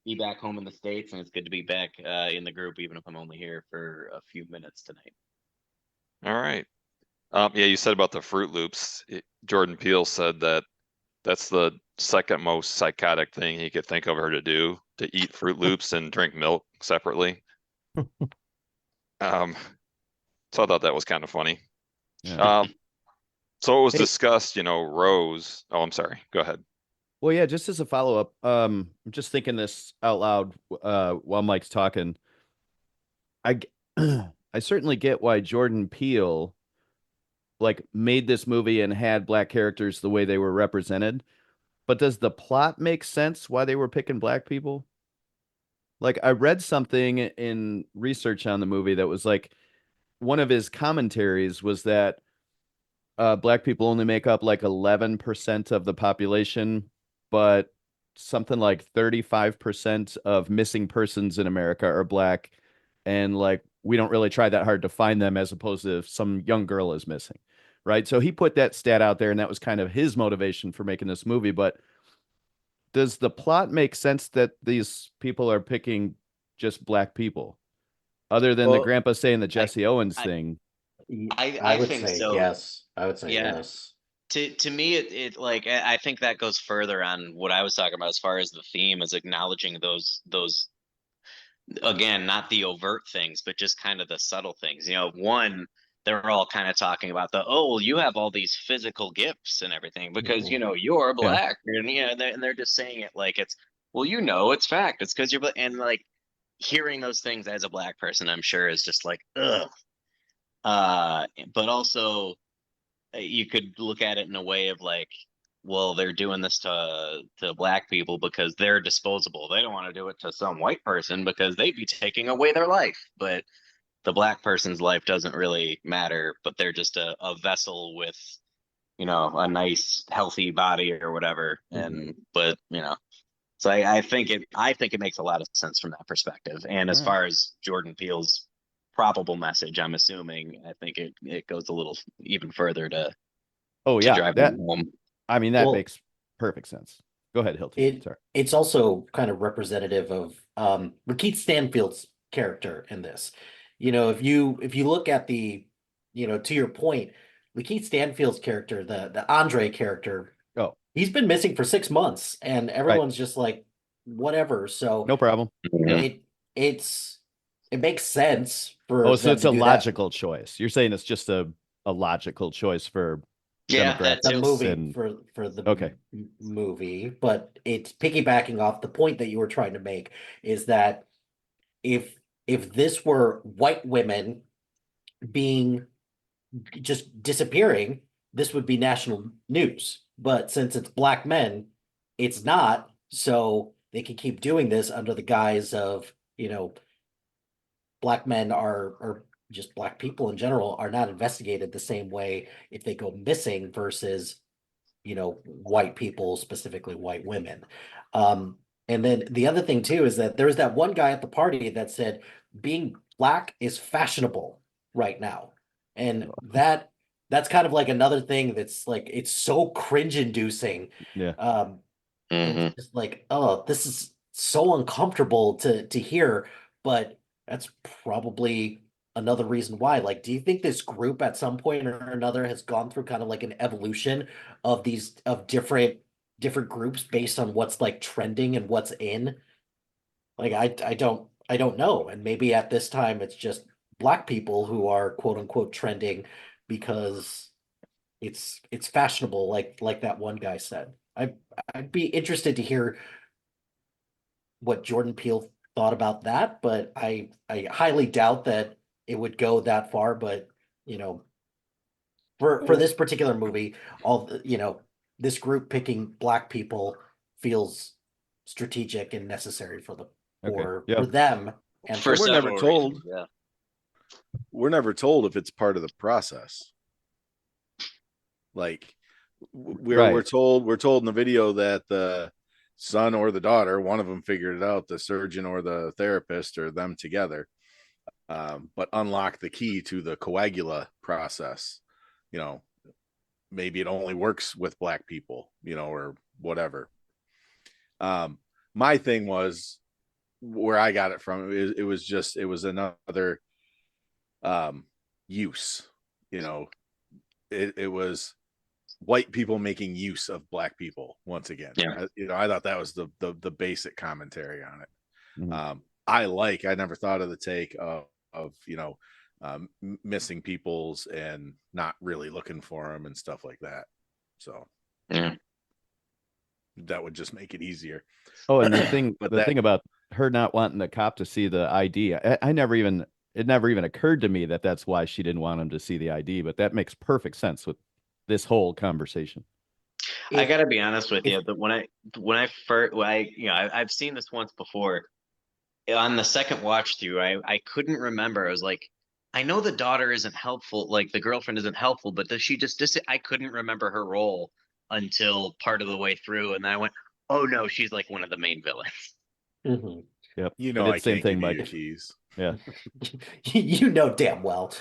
be back home in the States, and it's good to be back in the group, even if I'm only here for a few minutes tonight. All right. Yeah, you said about the Fruit Loops. Jordan Peele said that that's the second most psychotic thing he could think of her to do, to eat Fruit Loops and drink milk separately. So I thought that was kind of funny. Yeah. So it was discussed, Rose. Oh, I'm sorry. Go ahead. Well, yeah, just as a follow-up, I'm just thinking this out loud while Mike's talking. I I certainly get why Jordan Peele like made this movie and had black characters the way they were represented. But does the plot make sense why they were picking black people? Like I read something in research on the movie that was like one of his commentaries was that black people only make up like 11% of the population, but something like 35% of missing persons in America are black. And like, we don't really try that hard to find them as opposed to if some young girl is missing. Right. So he put that stat out there, and that was kind of his motivation for making this movie. But does the plot make sense that these people are picking just black people other than the grandpa saying the Jesse Owens thing? I would think say so. yes. I would say Yeah. yes. To me, it like I think that goes further on what I was talking about as far as the theme is acknowledging those again, not the overt things, but just kind of the subtle things. One, they're all kind of talking about you have all these physical gifts and everything because you're Yeah. black, and they're just saying it like it's it's fact. It's because you're black, and like hearing those things as a black person, I'm sure is just like ugh. But also you could look at it in a way of like, well, they're doing this to black people because they're disposable. They don't want to do it to some white person because they'd be taking away their life. But the black person's life doesn't really matter, but they're just a vessel with, a nice healthy body or whatever. And but so I think it makes a lot of sense from that perspective. And as far as Jordan Peele's probable message, I'm assuming I think it goes a little even further to Oh to yeah, drive that them home. I mean that Well, makes perfect sense. Go ahead, Hilton. Sorry. It's also kind of representative of Lakeith Stanfield's character in this. If you look at to your point, Lakeith Stanfield's character, the Andre character, Oh, he's been missing for 6 months, and right. everyone's just like, whatever. So No problem. Mhm. it makes sense for Oh, so them it's to a do that. logical choice. You're saying it's just a logical choice for Yeah, that demographics The too. movie and for the okay. movie, but it's piggybacking off the point that you were trying to make is that if this were white women being just disappearing, this would be national news. But since it's black men, it's not. So they can keep doing this under the guise of, black men or just black people in general are not investigated the same way if they go missing versus, white people, specifically white women. And then the other thing too is that there's that one guy at the party that said being black is fashionable right now. And that's kind of like another thing that's like it's so cringe inducing. Yeah. It's Mhm. just like, oh, this is so uncomfortable to hear, but that's probably another reason why. Like, do you think this group at some point or another has gone through kind of like an evolution of these of different groups based on what's like trending and what's in? Like, I don't know. And maybe at this time it's just black people who are quote unquote trending because it's fashionable, like that one guy said. I'd be interested to hear what Jordan Peele thought about that, but I highly doubt that it would go that far. But you know, for this particular movie, this group picking black people feels strategic and necessary for the Okay. for Yeah. for them and For we're never several told. reasons, yeah. We're never told if it's part of the process. Like we're Right. told in the video that the son or the daughter, one of them figured it out, the surgeon or the therapist or them together, but unlock the key to the coagula process. Maybe it only works with black people, or whatever. My thing was where I got it from. It was another use. It was white people making use of black people once again. Yeah. I thought that was the basic commentary on it. Mhm. I never thought of the take of missing peoples and not really looking for them and stuff like that. So Yeah. that would just make it easier. Oh, and the thing But the thing about her not wanting the cop to see the ID, I never even it never even occurred to me that that's why she didn't want him to see the ID, but that makes perfect sense with this whole conversation. I gotta be honest with if- you, that I've seen this once before. On the second watch through, I couldn't remember. I was like, I know the daughter isn't helpful, like the girlfriend isn't helpful, but does she just I couldn't remember her role until part of the way through, and then I went, oh no, she's like one of the main villains. Mhm. Yep. I did same can't thing, give you your Mike. keys. Yeah. You know damn well.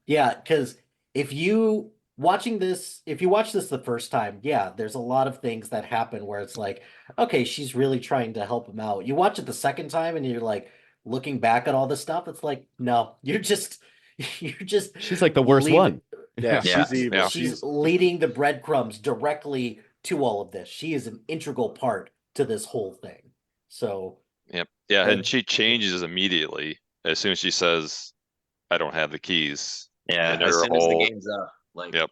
Yeah, because if you watch this the first time, yeah, there's a lot of things that happen where it's like, okay, she's really trying to help him out. You watch it the second time and you're like looking back at all this stuff, it's like, no, you're just She's like the worst one. Yeah, Yeah. she's evil. Yeah. she's leading the breadcrumbs directly to all of this. She is an integral part to this whole thing. So Yep. Yeah, But- and she changes immediately as soon as she says, "I don't have the keys." Yeah, And as her soon as the whole game's up, like, Yep.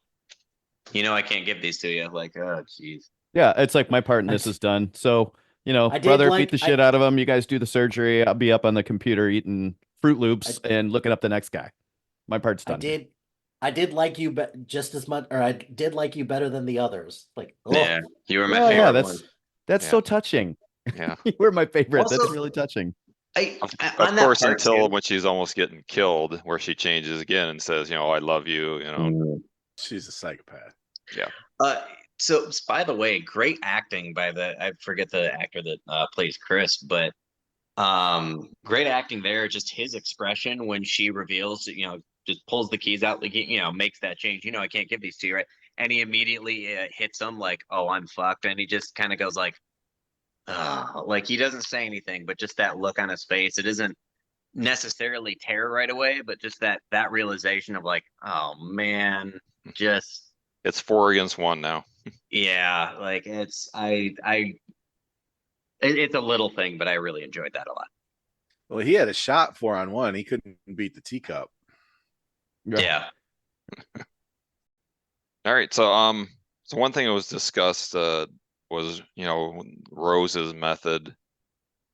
I can't give these to you. Like, oh, jeez. Yeah, it's like my part in this is done. So, I did brother, like- beat the shit out of him. You guys do the surgery. I'll be up on the computer eating Fruit Loops and looking up the next guy. My part's done. I did like you just as much, or I did like you better than the others. Like, Yeah, you were my Oh favorite yeah, one. that's Yeah. so touching. Yeah. You were my favorite. Also- That's really touching. Of On that course, part, until too- when she's almost getting killed, where she changes again and says, "I love you." She's a psychopath. So by the way, great acting by I forget the actor that plays Chris, but great acting there. Just his expression when she reveals, just pulls the keys out, like makes that change. I can't give these to you, right? and he immediately hits him like, "Oh, I'm fucked," and he just kind of goes like, "Oh," like he doesn't say anything, but just that look on his face. It isn't necessarily terror right away, but just that realization of like, "Oh man, just It's 4 against 1 now. yeah." Like it's a little thing, but I really enjoyed that a lot. Well, he had a shot 4-on-1. He couldn't beat the teacup. Yeah. All right, so one thing that was discussed was, you know, Rose's method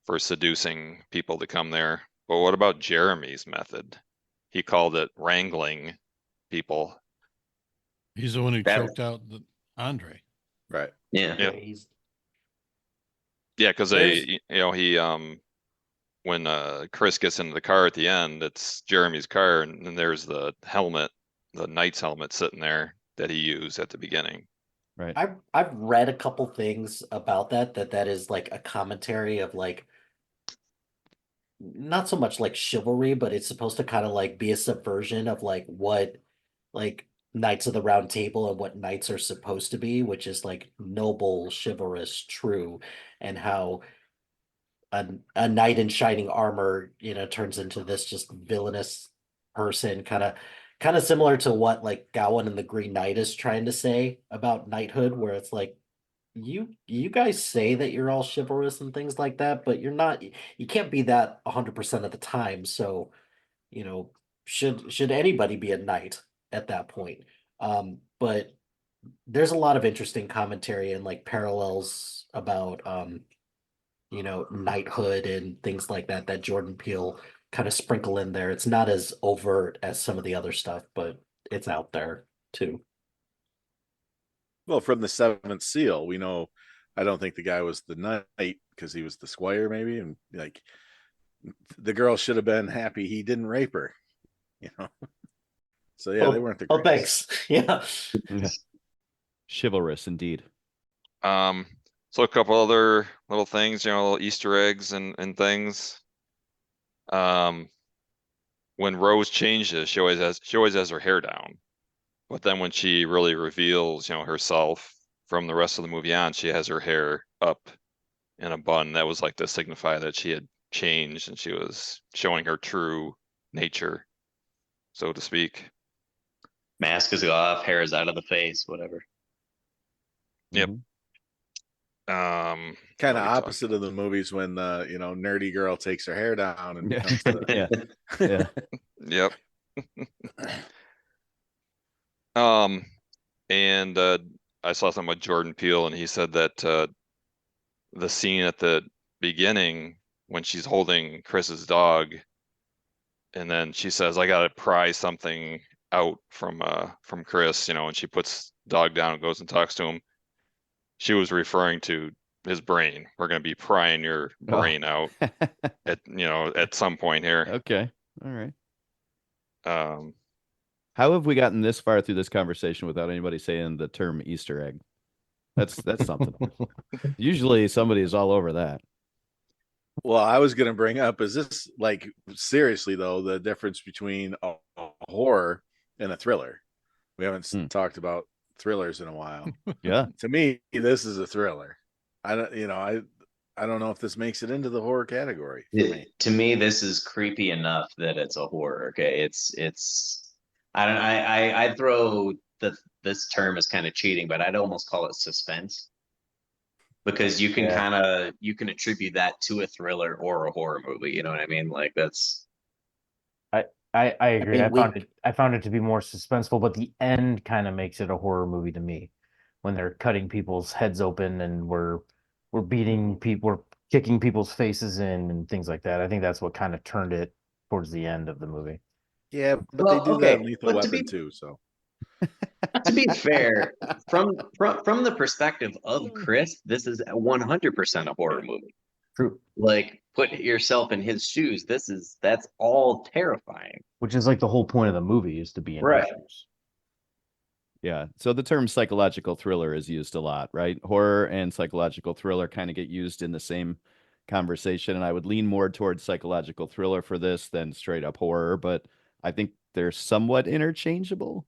for seducing people to come there. But what about Jeremy's method? He called it wrangling people. He's the one who That- choked out Andre. Right. Yeah. Yeah. Yeah, because they, you know, he when Chris gets into the car at the end, it's Jeremy's car, and then there's the helmet, the knight's helmet sitting there that he used at the beginning. Right. I've read a couple things about that is like a commentary of like not so much like chivalry, but it's supposed to kind of like be a subversion of like what like Knights of the Round Table and what knights are supposed to be, which is like noble, chivalrous, true, and how a knight in shining armor, you know, turns into this just villainous person, kind of similar to what like Gawain and the Green Knight is trying to say about knighthood, where it's like you guys say that you're all chivalrous and things like that, but you're not. You can't be that 100% of the time. So, you know, should anybody be a knight at that point? But there's a lot of interesting commentary and like parallels about you know, knighthood and things like that that Jordan Peele kind of sprinkle in there. It's not as overt as some of the other stuff, but it's out there too. Well, from the Seventh Seal, we know. I don't think the guy was the knight because he was the squire, maybe, and like the girl should have been happy he didn't rape her, you know. So yeah, they weren't the greatest. Thanks. Yeah. Yeah. Chivalrous indeed. So a couple other little things, you know, little Easter eggs and things. When Rose changes, she always has her hair down. But then when she really reveals, you know, herself from the rest of the movie on, she has her hair up in a bun. That was like to signify that she had changed and she was showing her true nature, so to speak. Mask is off, hair is out of the face, whatever. Yep. Mhm. Kind what of are we opposite of the movies when the nerdy girl takes her hair down and Yeah. becomes the Yeah. Yeah. Yep. And I saw something with Jordan Peele, and he said that the scene at the beginning when she's holding Chris's dog, and then she says, "I gotta pry something out from Chris," you know, and she puts dog down and goes and talks to him. She was referring to his brain. We're gonna be prying your brain out at some point here. Okay. All right. Um, How have we gotten this far through this conversation without anybody saying the term Easter egg? That's something. Usually somebody is all over that. Well, I was going to bring up, is this like seriously though, the difference between a horror and a thriller? We haven't talked about thrillers in a while. Yeah. To me, this is a thriller. I don't know if this makes it into the horror category for me. To me, this is creepy enough that it's a horror. Okay, it's I don't I throw this term as kind of cheating, but I'd almost call it suspense because you can you can attribute that to a thriller or a horror movie. You know what I mean? Like that's. I agree. mean, I found it to be more suspenseful, but the end kind of makes it a horror movie to me when they're cutting people's heads open and we're beating people, we're kicking people's faces in and things like that. I think that's what kind of turned it towards the end of the movie. Yeah, but Well, they do okay, that in Lethal but to Weapon be- too. So To be fair, from the perspective of Chris, this is 100% a horror movie. True. Like put yourself in his shoes. That's all terrifying. Which is like the whole point of the movie is to be in Right. issues. Yeah. So the term psychological thriller is used a lot, right? Horror and psychological thriller kind of get used in the same conversation. And I would lean more towards psychological thriller for this than straight up horror, but I think they're somewhat interchangeable.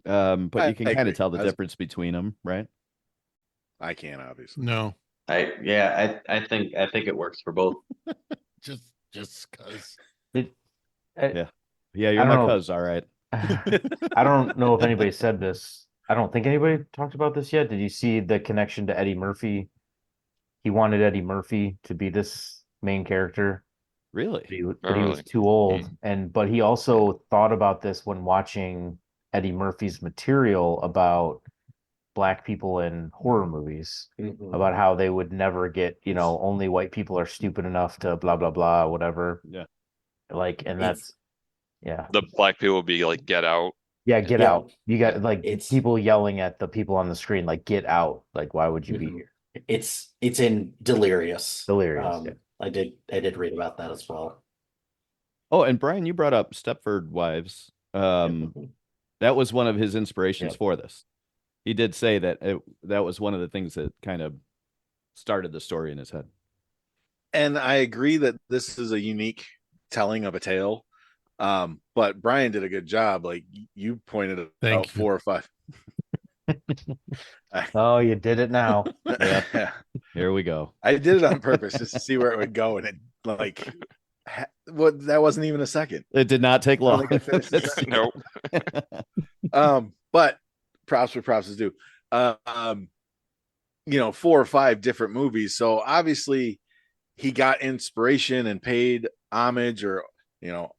but you can kind agree. of tell the I was- difference between them, right? I can't obviously. No, I think it works for both. just because. Yeah, you're don't my know. cuz, all right. I don't know if anybody said this. I don't think anybody talked about this yet. Did you see the connection to Eddie Murphy? He wanted Eddie Murphy to be this main character, Really? but he was Really? too old. But he also thought about this when watching Eddie Murphy's material about black people in horror movies, about how they would never get, only white people are stupid enough to blah blah blah, whatever. Yeah. Like, and that's yeah. The black people would be like, get out. Yeah, get Yeah. out. You got like It's- people yelling at the people on the screen, like, get out. Like, why would you be here? It's in Delirious. Delirious, yeah. I did read about that as well. Oh, and Brian, you brought up Stepford Wives. That was one of his inspirations for this. He did say that that was one of the things that kind of started the story in his head. And I agree that this is a unique telling of a tale. But Brian did a good job. Like you pointed out Thank you. 4 or 5. Oh, you did it now. Yeah. Here we go. I did it on purpose just to see where it would go, and it that wasn't even a second. It did not take I don't long. think I finished the Nope. But props where props is due. 4 or 5 different movies. So obviously he got inspiration and paid homage or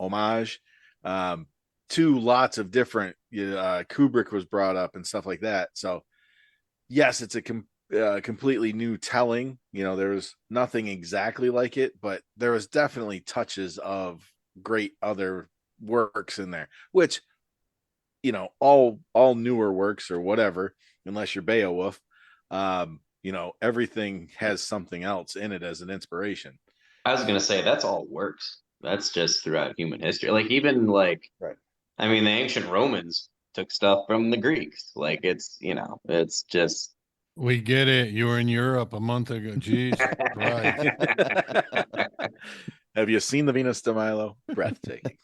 homage to lots of different Kubrick was brought up and stuff like that. So yes, it's a completely new telling. There was nothing exactly like it, but there was definitely touches of great other works in there, which all newer works or whatever, unless you're Beowulf, everything has something else in it as an inspiration. I was gonna say that's all works. That's just throughout human history. Like even Right. I mean, the ancient Romans took stuff from the Greeks. Like it's just. We get it. You were in Europe a month ago. Jesus Christ. Have you seen the Venus de Milo? Breathtaking.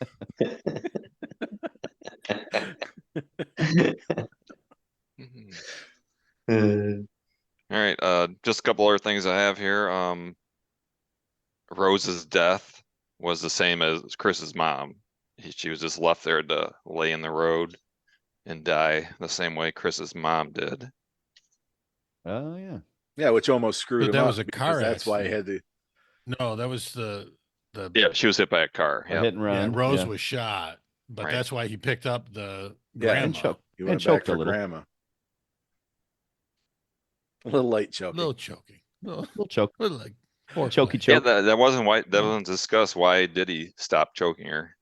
All right. Just a couple other things I have here. Rose's death was the same as Chris's mom. She was just left there to lay in the road and die the same way Chris's mom did. Oh yeah. Yeah, which almost screwed But him that up. was a car because that's why he had accident. to. No, that was the Yeah, she was hit by a car. A Yeah. hit and run. yeah, Rose yeah. was shot, but Right. that's why he picked up the Yeah, grandma. and choke. He went And back choked a for little. grandma. A little light choking. Little choking. Little choke. Little like Chokey foreplay. Yeah, choke. that wasn't why that wasn't discussed. Why did he stop choking her?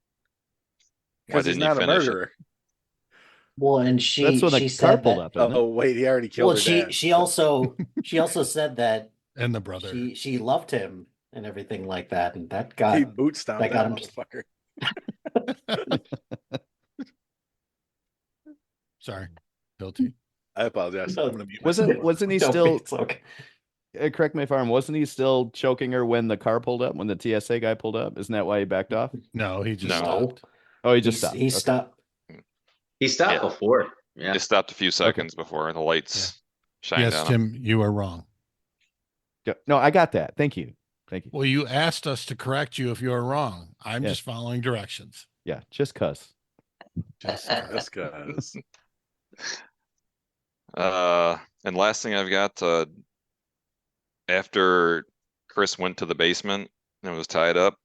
Why Because he's didn't he not a finish it? murderer. Well, and That's she when the car said pulled that. up, isn't it? Oh wait, he already killed Well, her she dad. she also said that And the brother. she loved him and everything like that, and that He got boot stomped that got that him- motherfucker. Sorry. Guilty. I apologize. No. I'm gonna mute myself. Wasn't he No, still? it's okay. Correct me if I'm wrong. Wasn't he still choking her when the car pulled up? When the TSA guy pulled up? Isn't that why he backed off? No, he just No. stopped. Oh, he just stopped. He Okay. stopped. He stopped Yeah. before. Yeah. It stopped a few seconds before the lights shined Yes, on him. Tim, you are wrong. Yeah, no, I got that. Thank you. Well, you asked us to correct you if you were wrong. I'm Yes. just following directions. Yeah, just cuss. Just Just cause. And last thing I've got, after Chris went to the basement and was tied up,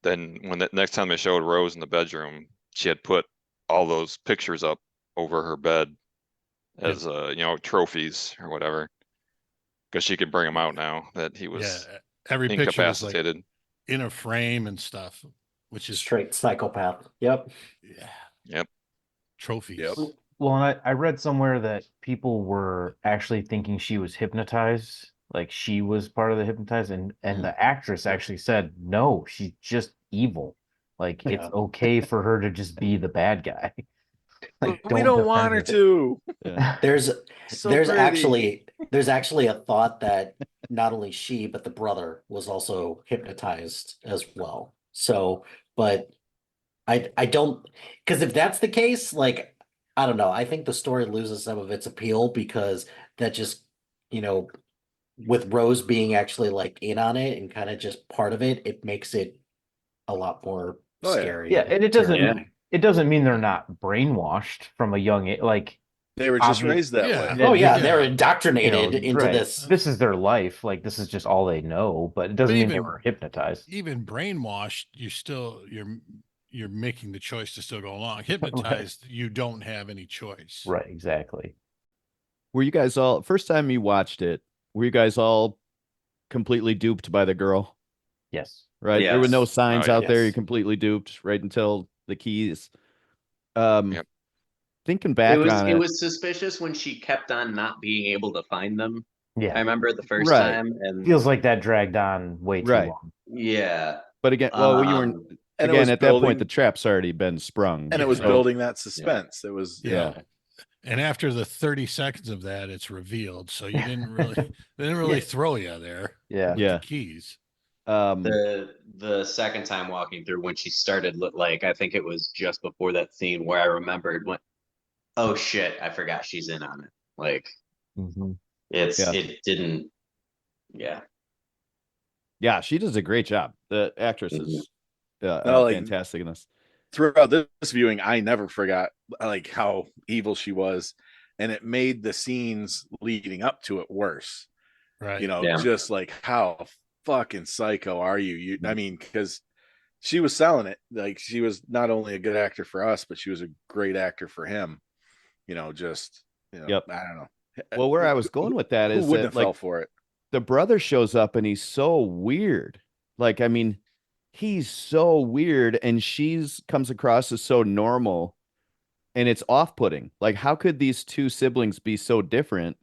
then when the next time they showed Rose in the bedroom, she had put all those pictures up over her bed as trophies or whatever, because she could bring them out now that he was yeah, every picture was like incapacitated. in a frame and stuff, which is Straight psychopath. Yep. yeah, Yep. trophies. Yep. Well, and I read somewhere that people were actually thinking she was hypnotized, like she was part of the hypnotized, and the actress actually said, no, she's just evil. Like it's Yeah. okay for her to just be the bad guy. Like, We don't want her defend to. Yeah. There's So there's pretty. actually a thought that not only she but the brother was also hypnotized as well. So, but I don't, because if that's the case, like I don't know. I think the story loses some of its appeal because that just, with Rose being actually like in on it and kind of just part of it, it makes it a lot more Oh, yeah. scary. Yeah, and it doesn't terrifying. it doesn't mean they're not brainwashed from a young age. Like They were just raised that Yeah. way. Oh yeah, Yeah. they're you indoctrinated know, into right. this. This is their life. Like this is just all they know, but it doesn't mean they were hypnotized. Even brainwashed, you're making the choice to still go along. Hypnotized, you don't have any choice. Right, exactly. Were you guys all first time you watched it? Were you guys all completely duped by the girl? Yes. Right, there were no Yes. signs Oh, out there. yes. You're completely duped right until the keys. Yep. Thinking back on It it, was suspicious when she kept on not being able to find them. I Yeah. remember the first Right. time, and Feels like that dragged on way too Right. long. yeah. but again, well, you weren't. And it Again, was at that point, the building, trap's already been sprung. and it was so- building that suspense. It was, Yeah. And after the 30 seconds of that, it's revealed. So you didn't really, they didn't really Yeah. throw you there Yeah. with Yeah. the keys. The second time walking through when she started look like I think it was just before that scene where I remembered when oh shit, I forgot she's in on it. Like Mhm. Yeah. it didn't yeah. Yeah, she does a great job. The actress is No, like- fantastic in this. throughout this viewing, I never forgot like how evil she was, and it made the scenes leading up to it worse. Right. Yeah. Just like how fucking psycho are you? I mean, because she was selling it. Like she was not only a good actor for us, but she was a great actor for him. Yep. I don't know. Well, where I was going with that Who is wouldn't that have fell like for it? the brother shows up and he's so weird. Like, I mean, he's so weird, and she's comes across as so normal, and it's off-putting. Like, how could these two siblings be so different?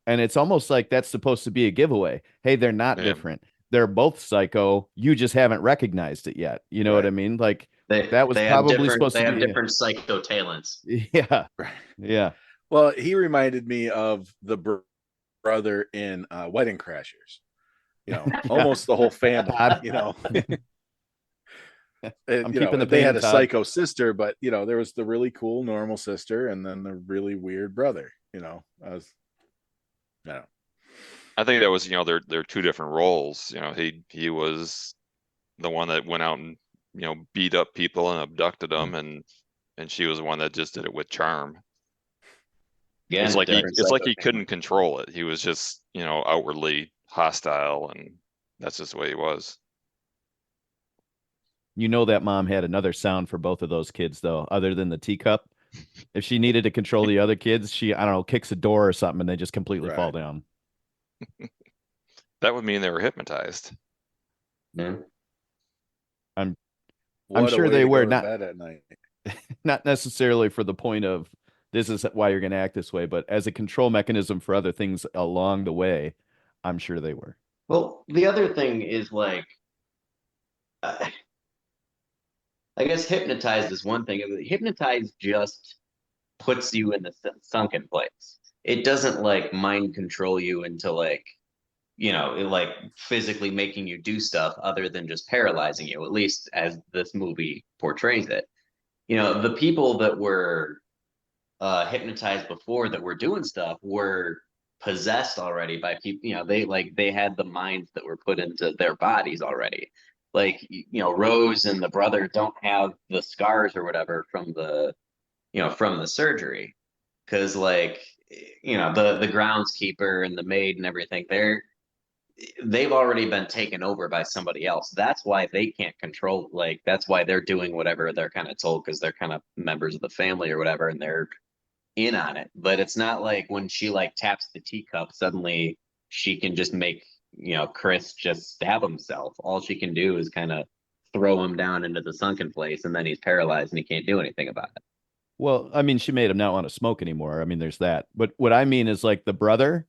And it's almost like that's supposed to be a giveaway. Hey, they're not Yeah. different. They're both psycho. You just haven't recognized it yet. You know what I Right. mean? Like They that was they have probably different supposed they to have be. different psycho talents. Yeah, Right. yeah, Well, he reminded me of the brother in Wedding Crashers. Almost the whole family. Todd. I'm keeping the they had pain, a Todd. psycho sister, but there was the really cool normal sister, and then the really weird brother. I don't know. I think that was, they're two different roles. He was the one that went out and, beat up people and abducted them, and she was the one that just did it with charm. Again, It's like different he psycho couldn't control it. He was just, outwardly hostile, and that's just the way he was. You know that mom had another sound for both of those kids, though, other than the teacup. If she needed to control the other kids, she, I don't know, kicks a door or something, and they just completely fall Right. down. That would mean they were hypnotized. Yeah. What a sure way they to were go to not- bed at night. Not necessarily for the point of this is why you're going to act this way, but as a control mechanism for other things along the way, I'm sure they were. Well, the other thing is like I guess hypnotized is one thing. Hypnotized just puts you in the sunken place. It doesn't like mind control you into like, like physically making you do stuff other than just paralyzing you, at least as this movie portrays it. The people that were hypnotized before that were doing stuff were possessed already by people. They had the minds that were put into their bodies already. Like Rose and the brother don't have the scars or whatever from the surgery, because like the groundskeeper and the maid and everything, they've already been taken over by somebody else. That's why they can't control. Like that's why they're doing whatever they're kind of told, because they're kind of members of the family or whatever, and they're in on it. But it's not like when she like taps the teacup, suddenly she can just make Chris just stab himself. All she can do is kind of throw him down into the sunken place, and then he's paralyzed and he can't do anything about it. Well, I mean, she made him not want to smoke anymore. I mean, there's that. But what I mean is like the brother,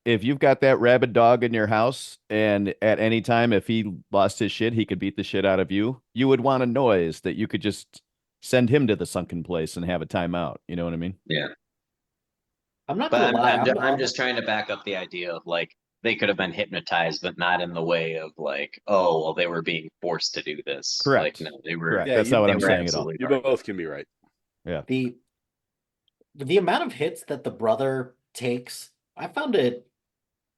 if you've got that rabid dog in your house and at any time, if he lost his shit, he could beat the shit out of you, you would want a noise that you could just send him to the sunken place and have a timeout. You know what I mean? Yeah. I'm not But gonna lie. I'm just trying to back up the idea of like they could have been hypnotized, but not in the way of like, oh, well, they were being forced to do this. Correct. Like, no, they were. Correct. Yeah, That's you- not what they I'm were saying at all. absolutely You right. both can be right. the the amount of hits that the brother takes, I found it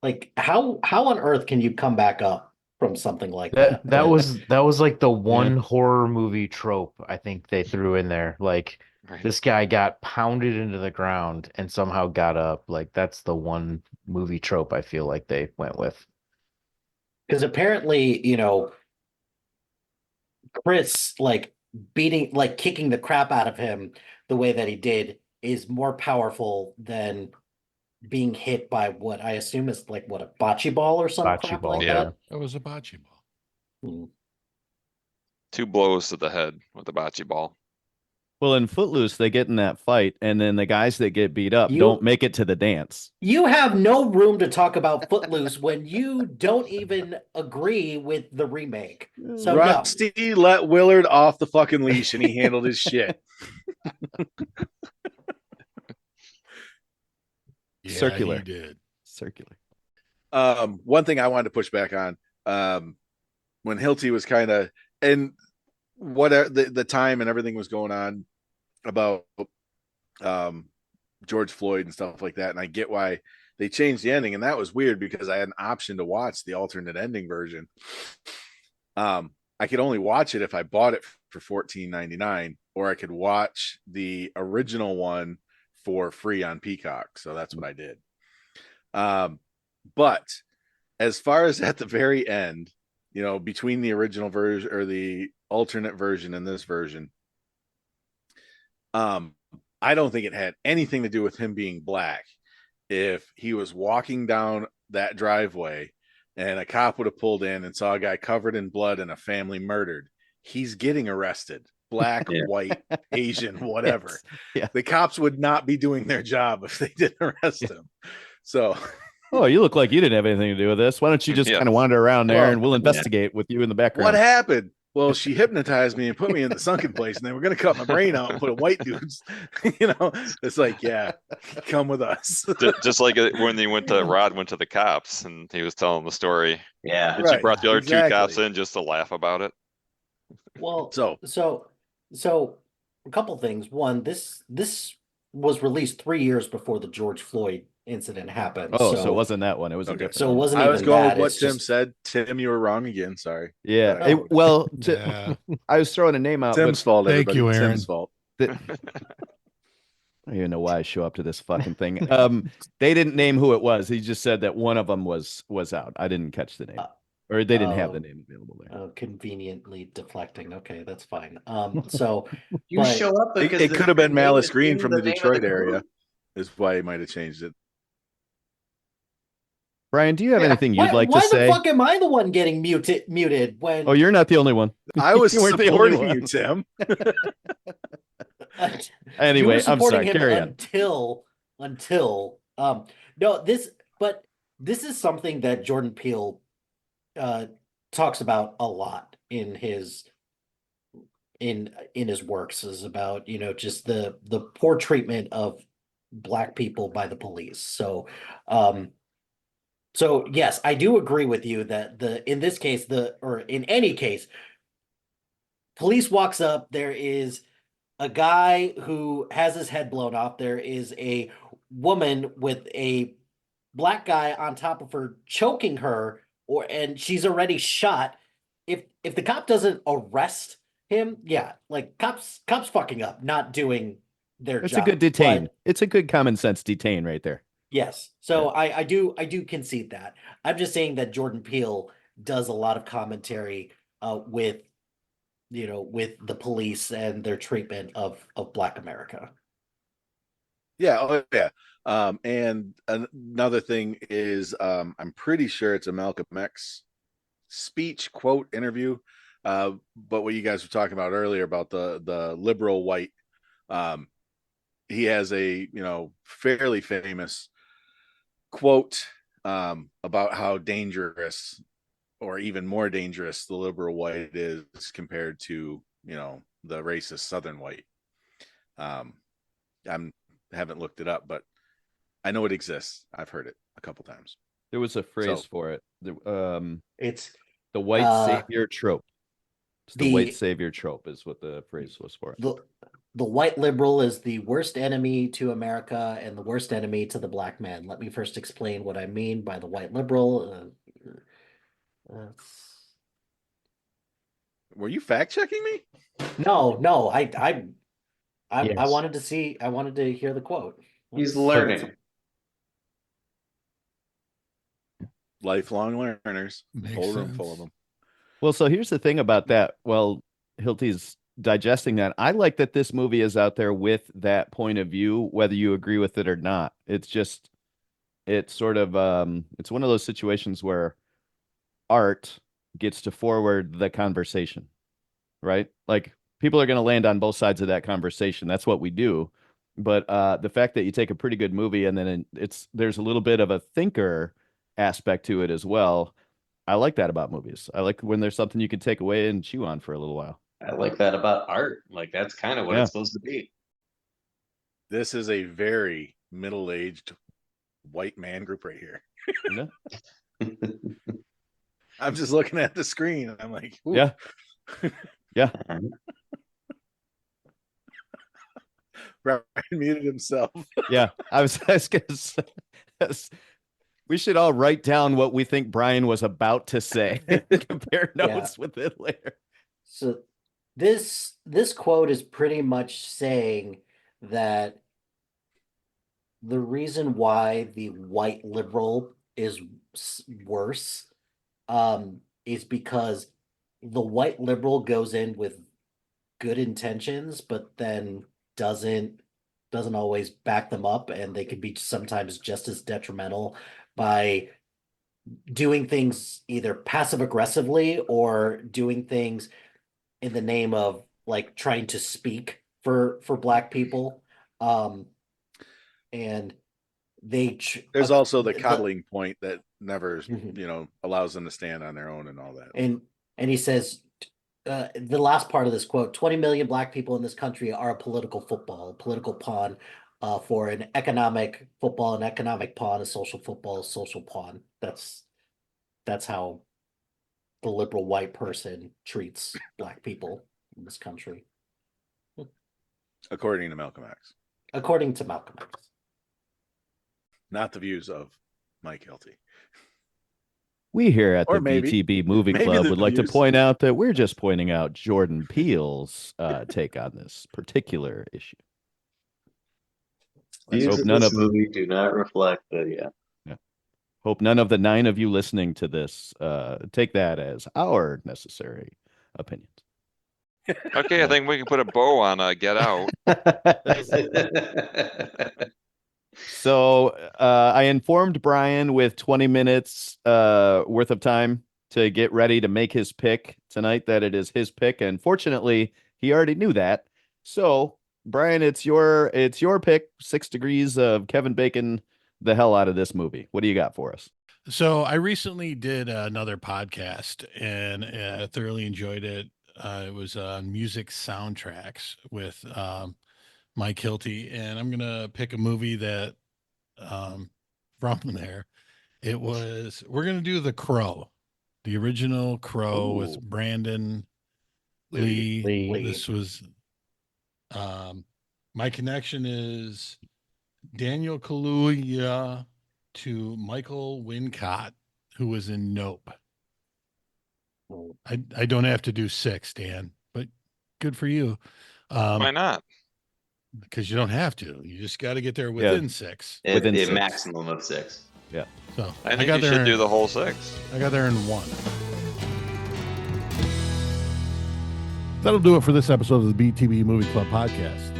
like how on earth can you come back up from something like that? That was like the Yeah. one horror movie trope I think they threw in there. Like Right. this guy got pounded into the ground and somehow got up. Like that's the one movie trope I feel like they went with. Because apparently, Chris like kicking the crap out of him the way that he did is more powerful than being hit by what I assume is like what, a bocce ball or some Bocce crap ball, like yeah. that. That was a bocce ball. Hmm. 2 blows to the head with the bocce ball. Well, in Footloose, they get in that fight, and then the guys that get beat up don't You make it to the dance. you have no room to talk about Footloose when you don't even agree with the remake. So no. Rusty let Willard off the fucking leash and he handled his shit. Yeah, Circular. he did. Circular. One thing I wanted to push back on, when Hilty was kind of, and whatever the time and everything was going on about George Floyd and stuff like that, and I get why they changed the ending, and that was weird because I had an option to watch the alternate ending version. I could only watch it if I bought it for $14.99, or I could watch the original one for free on Peacock. So that's what I did. But as far as at the very end, between the original version or the alternate version and this version, I don't think it had anything to do with him being black. If he was walking down that driveway and a cop would have pulled in and saw a guy covered in blood and a family murdered, he's getting arrested. Black, white, Asian, whatever. Yes. Yeah. The cops would not be doing their job if they didn't arrest him. So, oh, you look like you didn't have anything to do with this. Why don't you just kind of wander around there and we'll investigate with you in the background? What happened? Well, she hypnotized me and put me in the sunken place, and they were going to cut my brain out and put a white dude's. It's like, yeah, come with us. Just like when Rod went to the cops and he was telling the story. Yeah, and she brought the other 2 cops in just to laugh about it. Well, so a couple things. One, this was released 3 years before the George Floyd incident happened. Oh, so it wasn't that one. It was a different. So it wasn't. I was even going that. with what It's Tim just... said. Tim, you were wrong again. Sorry. Yeah. I was throwing a name out. Tim's fault. Thank Everybody. you, Aaron. Tim's fault. I don't even know why I show up to this fucking thing. They didn't name who it was. He just said that one of them was out. I didn't catch the name, or they didn't have the name available there. Conveniently deflecting. Okay, that's fine. So you show up because it could have been Malice Green from the Detroit area. Is why he might have changed it. Brian, do you have anything you'd like to say? Why the fuck am I the one getting muted when? Oh, you're not the only one. I was supporting you, Tim. Anyway, I'm sorry. Carry on. Until no, this is something that Jordan Peele talks about a lot in his works, is about just the poor treatment of Black people by the police. So yes, I do agree with you that in this case, or in any case, police walks up, there is a guy who has his head blown off. There is a woman with a Black guy on top of her choking her, and she's already shot. If the cop doesn't arrest him, yeah, like cops fucking up, not doing their job. It's a good detain. It's a good common sense detain right there. Yes. So yeah. I do concede that. I'm just saying that Jordan Peele does a lot of commentary with the police and their treatment of Black America. Yeah, oh yeah. And another thing is, I'm pretty sure it's a Malcolm X speech, quote, interview. But what you guys were talking about earlier about the liberal white, he has a fairly famous quote about how dangerous, or even more dangerous, the liberal white is compared to the racist Southern white. I haven't looked it up, but I know it exists. I've heard it a couple times. There was a phrase for it. It's the white savior trope. It's the white savior trope is what the phrase was for. the white liberal is the worst enemy to America and the worst enemy to the black man. Let me first explain what I mean by the white liberal. Were you fact checking me? No, I Yes. wanted to see. I wanted to hear the quote. He's learning. Lifelong learners. Makes Whole room sense. full of them. Well, so here's the thing about that. Well, Hilty's digesting that. I like that this movie is out there with that point of view, whether you agree with it or not. It's just, it's sort of, it's one of those situations where art gets to forward the conversation, right? Like people are going to land on both sides of that conversation. That's what we do. But the fact that you take a pretty good movie and then there's a little bit of a thinker aspect to it as well. I like that about movies. I like when there's something you can take away and chew on for a little while. I like that about art. Like that's kind of what it's supposed to be. This is a very middle-aged white man group right here. Yeah. I'm just looking at the screen and I'm like, ooh. Yeah. Yeah. Brian muted himself. Yeah. I was gonna say, we should all write down what we think Brian was about to say and compare notes with it later. So this quote is pretty much saying that the reason why the white liberal is worse is because the white liberal goes in with good intentions, but then doesn't always back them up, and they can be sometimes just as detrimental by doing things either passive aggressively or doing things in the name of like trying to speak for black people. And there's also the coddling point that never allows them to stand on their own and all that. And he says the last part of this quote, 20 million black people in this country are a political pawn for an economic football, an economic pawn, a social football, a social pawn. That's how the liberal white person treats black people in this country. According to Malcolm X. According to Malcolm X. Not the views of Mike Hilty. We here at Or the maybe- BTB Movie maybe Club the would like to views. point out that we're just pointing out Jordan Peele's take on this particular issue. Views hope of none this of- movie do not reflect the Hope none of the 9 of you listening to this take that as our necessary opinions. Okay, I think we can put a bow on Get Out. So I informed Brian with 20 minutes worth of time to get ready to make his pick tonight that it is his pick. And fortunately, he already knew that. So, Brian, it's your pick, 6 Degrees of Kevin Bacon the hell out of this movie. What do you got for us? So I recently did another podcast and I thoroughly enjoyed it. It was on music soundtracks with Mike Hilty, and I'm gonna pick a movie that from there. We're gonna do The Crow, the original Crow with Brandon Lee. This was my connection is Daniel Kaluuya to Michael Wincott, who was in Nope. I don't have to do 6, Dan, but good for you. Why not? Because you don't have to. You just got to get there within 6. Within a 6. maximum of 6. Yeah. So I think you should do the whole 6. I got there in 1. That'll do it for this episode of the BTB Movie Club podcast.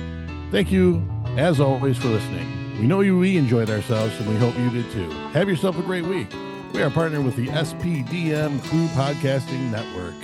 Thank you, as always, for listening. We know we enjoyed ourselves, and we hope you did too. Have yourself a great week. We are partnered with the SPDM Crew Podcasting Network.